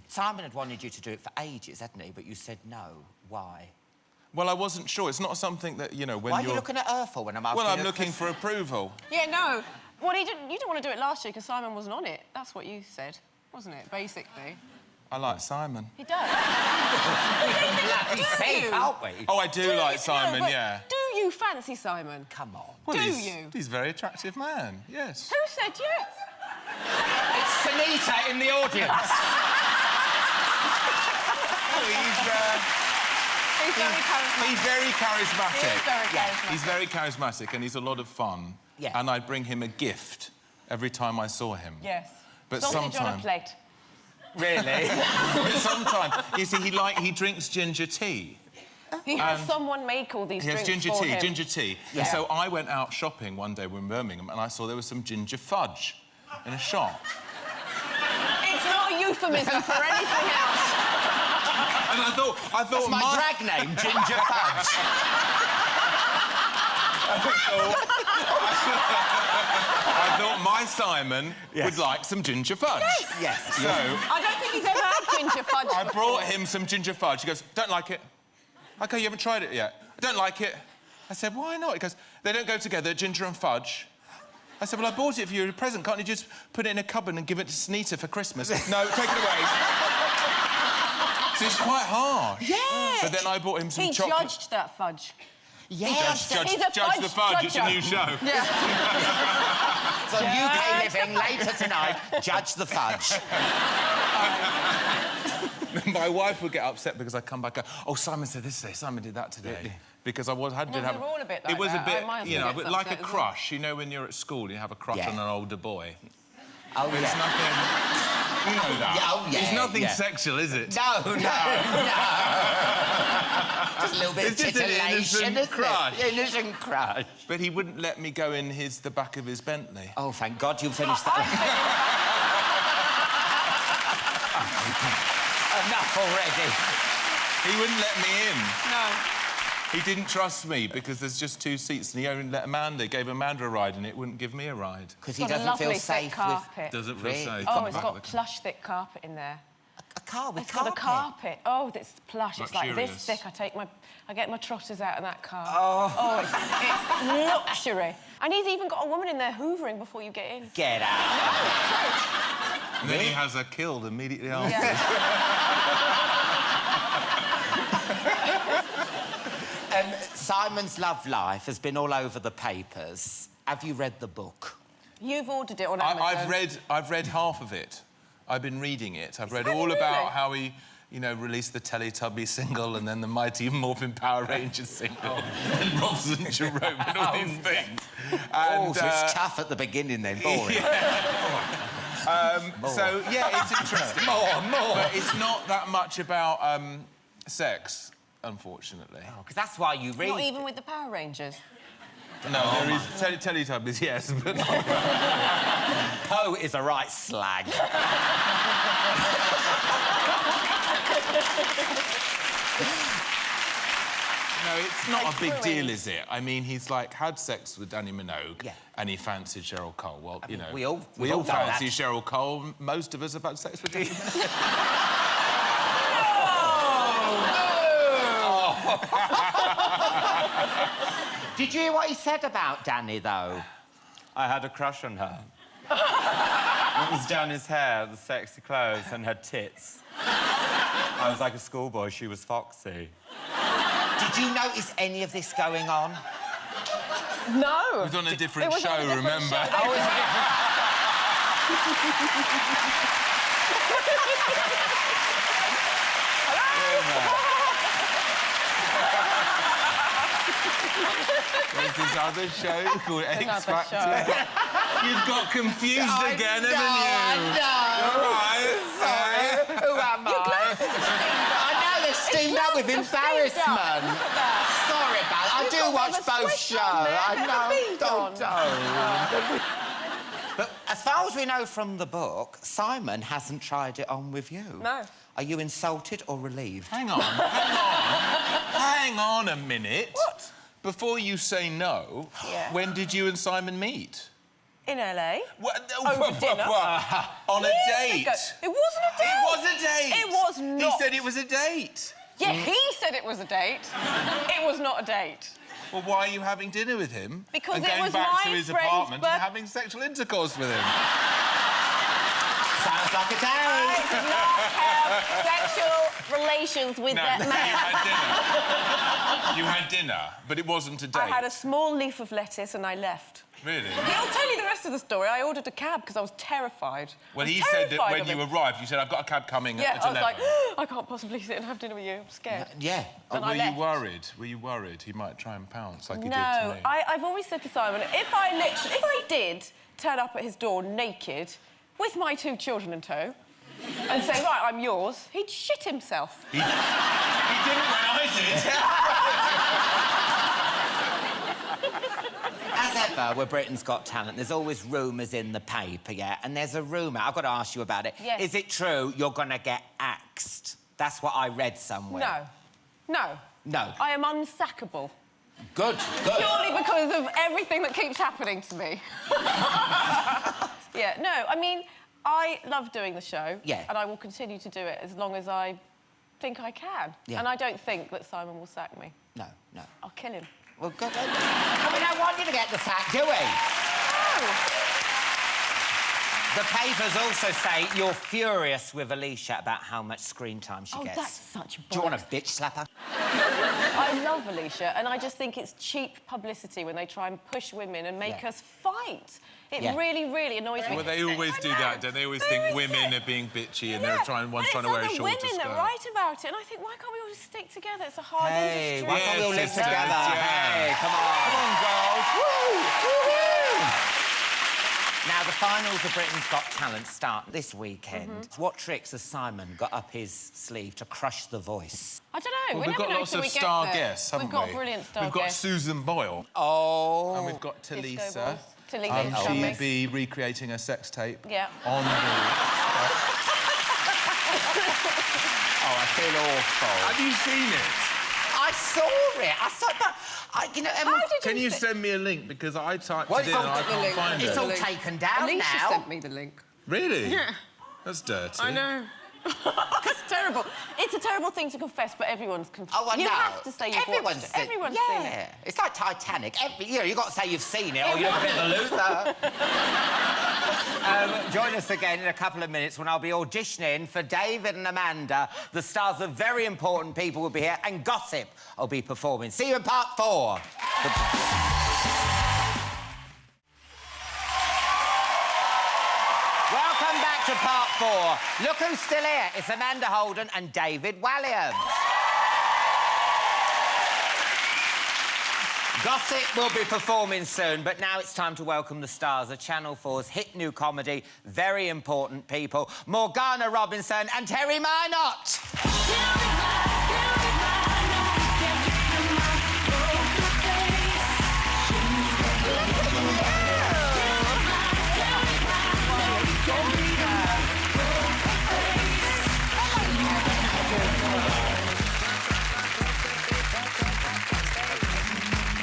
Simon had wanted you to do it for ages, hadn't he? But you said no. Why? Well, I wasn't sure. It's not something that, when Why are you looking at her for when I'm asking Well, I'm her looking questions? for approval. Yeah, no. Well, you didn't want to do it last year because Simon wasn't on it. That's what you said, wasn't it, basically? I like Simon. He does. Bloody safe, aren't we? Oh, I do like Simon, no, but yeah. Do you fancy Simon? Come on. Well, do he's, you? He's a very attractive man, yes. Who said yes? It's Sunita in the audience. He's very charismatic. He's very charismatic. He is very charismatic. He's very charismatic and he's a lot of fun. Yeah. And I'd bring him a gift every time I saw him. Yes. But Sausage on a sometimes... plate. Really? But sometimes, you see, he drinks ginger tea. He has someone make all these He has drinks ginger for tea, him. ginger tea. Yeah. And so I went out shopping one day in Birmingham and I saw there was some ginger fudge in a shop. It's not a euphemism for anything else. And I thought That's my drag name, Ginger Fudge. I thought my Simon would like some ginger fudge. Yes. So I don't think he's ever had ginger fudge I before. brought him some ginger fudge. He goes, don't like it. OK, you haven't tried it yet. I don't like it. I said, why not? He goes, they don't go together, ginger and fudge. I said, well, I bought it for you as a present. Can't you just put it in a cupboard and give it to Sunita for Christmas? No, take it away. So it's quite harsh. Yeah. So then I bought him some He chocolate. judged that fudge. Yes. Judge He's a the fudge. It's a judger. new show. Yeah. So UK Living later tonight, Judge the Fudge. My wife would get upset because I come back and go, oh, Simon said this today, Simon did that today. Because I did have... we're all a bit like it was that. a bit, My husband you know, gets but like a upset as well. crush. You know, when you're at school, you have a crush on an older boy. Oh, There's yeah. nothing... You know that. Yeah, oh, yeah, There's nothing yeah. sexual, is it? No. Just a little bit of It's just an titillation, innocent isn't crush. it? Innocent crush. But he wouldn't let me go in the back of his Bentley. Oh, thank God you finished that. Enough already. He wouldn't let me in. No. He didn't trust me because there's just 2 seats and he only let Amanda, gave Amanda a ride and it wouldn't give me a ride. Because he doesn't feel safe with... Doesn't feel Really? safe. Oh, it's got plush, thick carpet in there. A car with It's got a carpet. Oh, that's plush. It's like this Luxurious. thick. I get my trotters out of that car. Oh. It's luxury. And he's even got a woman in there hoovering before you get in. Get out. And then he has her killed immediately after. Simon's love life has been all over the papers. Have you read the book? You've ordered it on Amazon. I've read half of it. I've been reading it. I've read Have you all about really? how he, you know, released the Teletubby single and then the Mighty Morphin Power Rangers single and Robson and Jerome and all these things. And, so it's tough at the beginning then, boring. So, yeah, it's interesting. More. But it's not that much about sex, unfortunately. Because that's why you read... Not even with the Power Rangers. No, there is Teletubbies, yes, but not... Poe is a right slag. No, it's not a big deal, is it? I mean, he's, like, had sex with Danny Minogue and he fancied Cheryl Cole. Well, you know... we all we all know fancy that. Cheryl Cole. Most of us have had sex with Danny Minogue. Did you hear what he said about Danny, though? I had a crush on her. It was down his hair, the sexy clothes, and her tits. I was like a schoolboy, she was foxy. Did you notice any of this going on? No. It was on a different It was show, on a different remember? show. Oh, is There's this other show called X Another Factor. You've got confused again, haven't you? I know. Right. Sorry. Who am I? I know they're steamed up with embarrassment. Sorry about it. I do watch both shows. I know. Don't. But as far as we know from the book, Simon hasn't tried it on with you. No. Are you insulted or relieved? Hang on. Hang on a minute. What? Before you say no, when did you and Simon meet? In LA. Over dinner. On a Years date. ago. It wasn't a date. It was a date. It was not. He said it was a date. Yeah, he said it was a date. It was not a date. Well, why are you having dinner with him? Because and it going was back my to his friend's apartment birth- and having sexual intercourse with him? Sounds like a date. I did not have sexual relations with that you man. had dinner. You had dinner, but it wasn't a date. I had a small leaf of lettuce and I left. Really? I'll tell you the rest of the story. I ordered a cab because I was terrified. Well, I was he said that terrified when of you him. arrived, you said, I've got a cab coming Yeah, at I was 11. like, I can't possibly sit and have dinner with you. I'm scared. Yeah. And Were I you left. worried? Were you worried he might try and pounce like he did to No, me? I've always said to Simon, if I did turn up at his door naked with my 2 children in tow and say, right, I'm yours, he'd shit himself. He didn't when I did. As ever, with Britain's Got Talent, there's always rumours in the paper, yeah? And there's a rumour, I've got to ask you about it. Yes. Is it true you're going to get axed? That's what I read somewhere. No. No. I am unsackable. Good. Purely because of everything that keeps happening to me. Yeah, no, I mean, I love doing the show. Yeah. And I will continue to do it as long as I think I can. Yeah. And I don't think that Simon will sack me. No. I'll kill him. Well, good. We don't want you to get the sack, do we? No. The papers also say you're furious with Alicia about how much screen time she gets. Oh, that's such bollocks. Do you want a bitch slapper? I love Alicia, and I just think it's cheap publicity when they try and push women and make us fight. It really, really annoys me. Well, they always do that, don't they? They always think women are being bitchy and one's trying to wear a shorter skirt. It's the women that write about it, and I think, why can't we all just stick together? It's a hard Hey, industry. why can't we all live sisters, together? yeah. Hey, come on. Come on, girls. Now, the finals of Britain's Got Talent start this weekend. What tricks has Simon got up his sleeve to crush the voice? I don't know. Well, we we've never got know lots till of we get star there. guests, haven't we? We've got brilliant star We've got guests. Susan Boyle. Oh. And we've got Tulisa. Tulisa. She'll be recreating a sex tape Yeah. on the... Oh, I feel awful. Have you seen it? I I saw it. I saw, but you know. Can you send me a link because I typed Well, it in and I can't find it's it. all taken down Alicia now. sent me the link. Really? Yeah. That's dirty. I know. It's terrible. It's a terrible thing to confess, but everyone's confessed. Oh, I know. You have to say you've Everyone's watched it. seen- Everyone's yeah. seen it. It's like Titanic. You know, you've got to say you've seen it or you're a bit of a loser. Join us again in a couple of minutes when I'll be auditioning for David and Amanda. The stars of Very Important People will be here and Gossip will be performing. See you in part 4. Welcome back to part 4. Look who's still here. It's Amanda Holden and David Walliams. Gossip will be performing soon, but now it's time to welcome the stars of Channel 4's hit new comedy, Very Important People, Morgana Robinson and Terry Minot.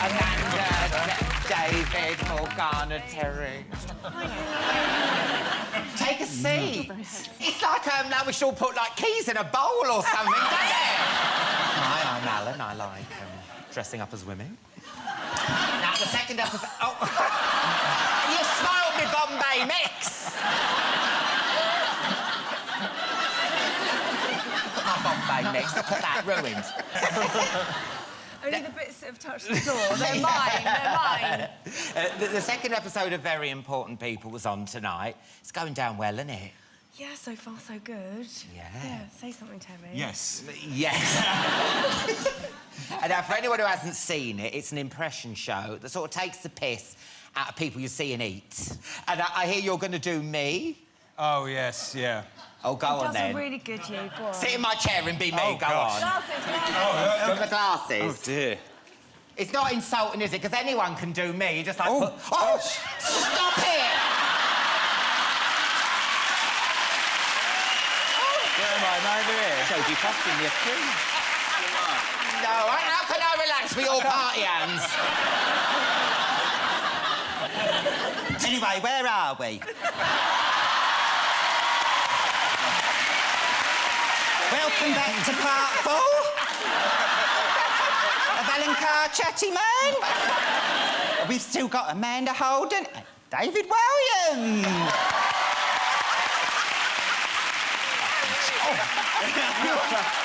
Amanda, David, Morgana, Terry. Take a seat. It's like we should all put like keys in a bowl or something, doesn't it? Hi, I'm Alan. I like dressing up as women. Now the second episode. Oh, you smiled me Bombay mix. My Bombay mix. Look at that, ruined. Only the bits that have touched the floor. They're mine. They're mine. The second episode of Very Important People was on tonight. It's going down well, isn't it? Yeah, so far so good. Yeah. Say something, Terry. Yes. Yes. And now, for anyone who hasn't seen it, it's an impression show that sort of takes the piss out of people you see and eat. And I hear you're going to do me. Oh, yes, yeah. Oh, go on then. That's a really good you. Go on. Sit in my chair and be me. Oh, go gosh. on. Got the glasses. Oh, dear. It's not insulting, is it? Because anyone can do me. You just like... Oh, Stop it! Where am I? Am I over here? Showed you costing you too. No, how can I relax with your party hands? Anyway, where are we? Welcome back to part 4 of Alan Carr, Chatty Man. We've still got Amanda Holden and David Walliams.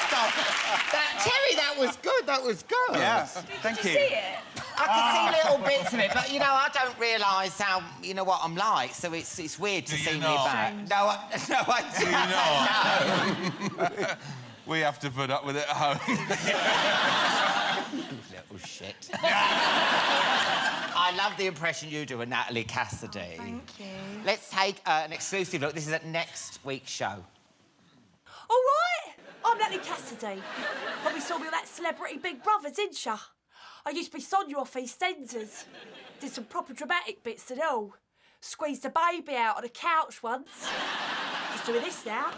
Stop. Terry, that was good. That was good. Yeah, thank you. Did you see it? I can see little bits of it, but you know, I don't realise how what I'm like, so it's weird to see me back. No, I Do you not? We have to put up with it at home. Little shit. I love the impression you do of Natalie Cassidy. Thank you. Let's take an exclusive look. This is at next week's show. All right, I'm Natalie Cassidy. Probably saw me on that Celebrity Big Brother, didn't ya? I used to be Sonia off EastEnders. Did some proper dramatic bits and all. Squeezed a baby out on a couch once. Just doing this now.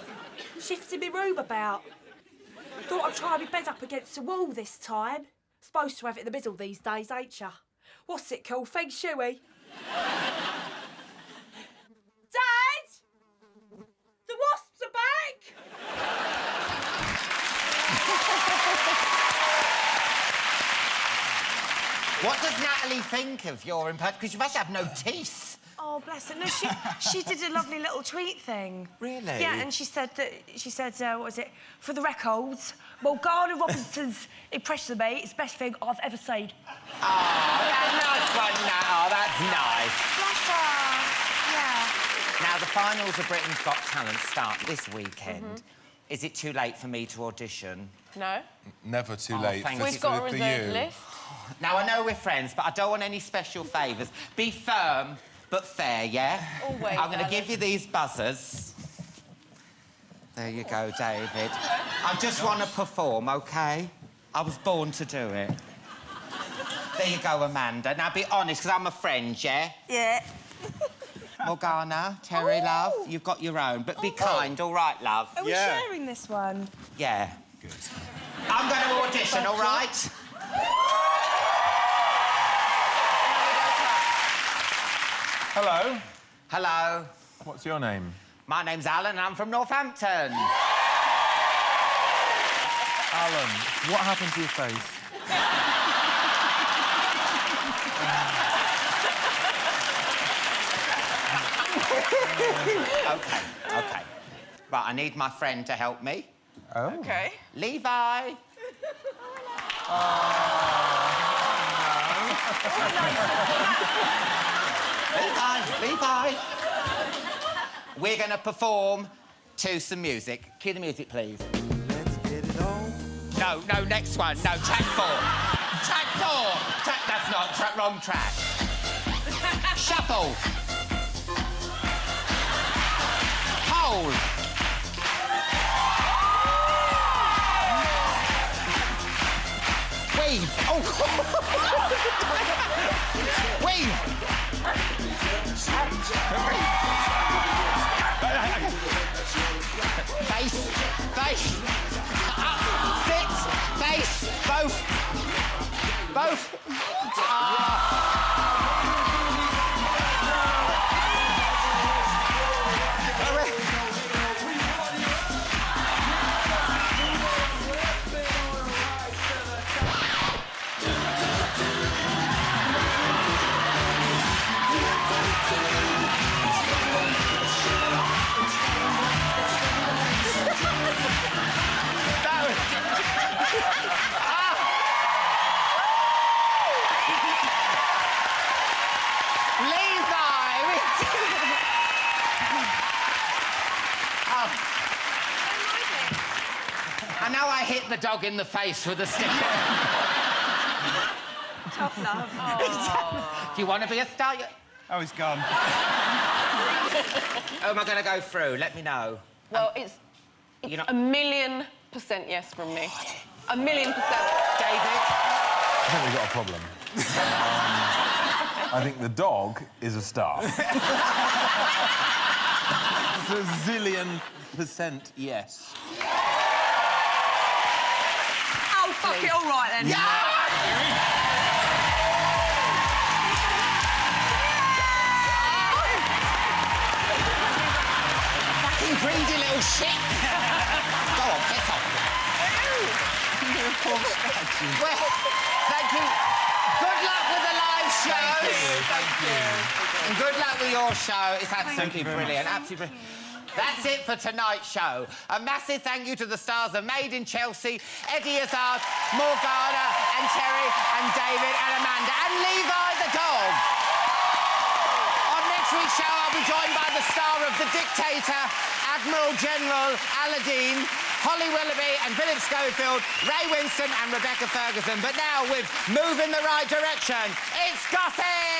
Shifting my room about. Thought I'd try my bed up against the wall this time. Supposed to have it in the middle these days, ain't ya? What's it called? Feng Shui? Dad! The wasps are back! What does Natalie think of your impression? Because you must have no teeth. Oh, bless her. No, she did a lovely little tweet thing. Really? Yeah, and she said, what was it? For the records, Morgana Robinson's impression of me is the best thing I've ever seen. Oh, that's nice one, Nat. Oh, that's nice. Bless her. Yeah. Now, the finals of Britain's Got Talent start this weekend. Is it too late for me to audition? No. Never too late thank for, you. We've got a for reserve you. list. Now, I know we're friends, but I don't want any special favours. Be firm, but fair, yeah? Always, I'm going to Alan. give you these buzzers. There you go, David. I just want to perform, OK? I was born to do it. There you go, Amanda. Now, be honest, because I'm a friend, yeah? Yeah. Morgana, Terry, love, you've got your own, but be kind, all right, love? Are we sharing this one? Yeah. Good. I'm going to audition, all right? Hello. Hello. What's your name? My name's Alan and I'm from Northampton. Alan, what happened to your face? OK. But I need my friend to help me. Oh. Okay. Levi. Levi. We're going to perform to some music. Cue the music, please. Let's get it on. No, next one. No, track 4. Track 4. That's not wrong track. Shuffle. Pole. Weave. Oh. Weave. Face. Up. Sit. Face. Both. And now I hit the dog in the face with a stick. Tough love. Do you want to be a star? Oh, he's gone. Oh, am I going to go through? Let me know. Well, it's You know- 1,000,000% yes from me. 1,000,000%. David? I think we've got a problem. I think the dog is a star. It's a zillion% yes. Oh, fuck it, all right then. Fucking greedy little shit. Go on, piss off. Well, thank you. Good luck with the live shows. Thank you. And good luck with your show. It's absolutely brilliant. Absolutely brilliant. That's it for tonight's show. A massive thank you to the stars of Made in Chelsea, Eddie Izzard, Morgana and Terry and David and Amanda and Levi the dog. On next week's show, I'll be joined by the star of The Dictator, Admiral General Aladdin, Holly Willoughby and Philip Schofield, Ray Winston and Rebecca Ferguson. But now with Move in the Right Direction, it's Gossip!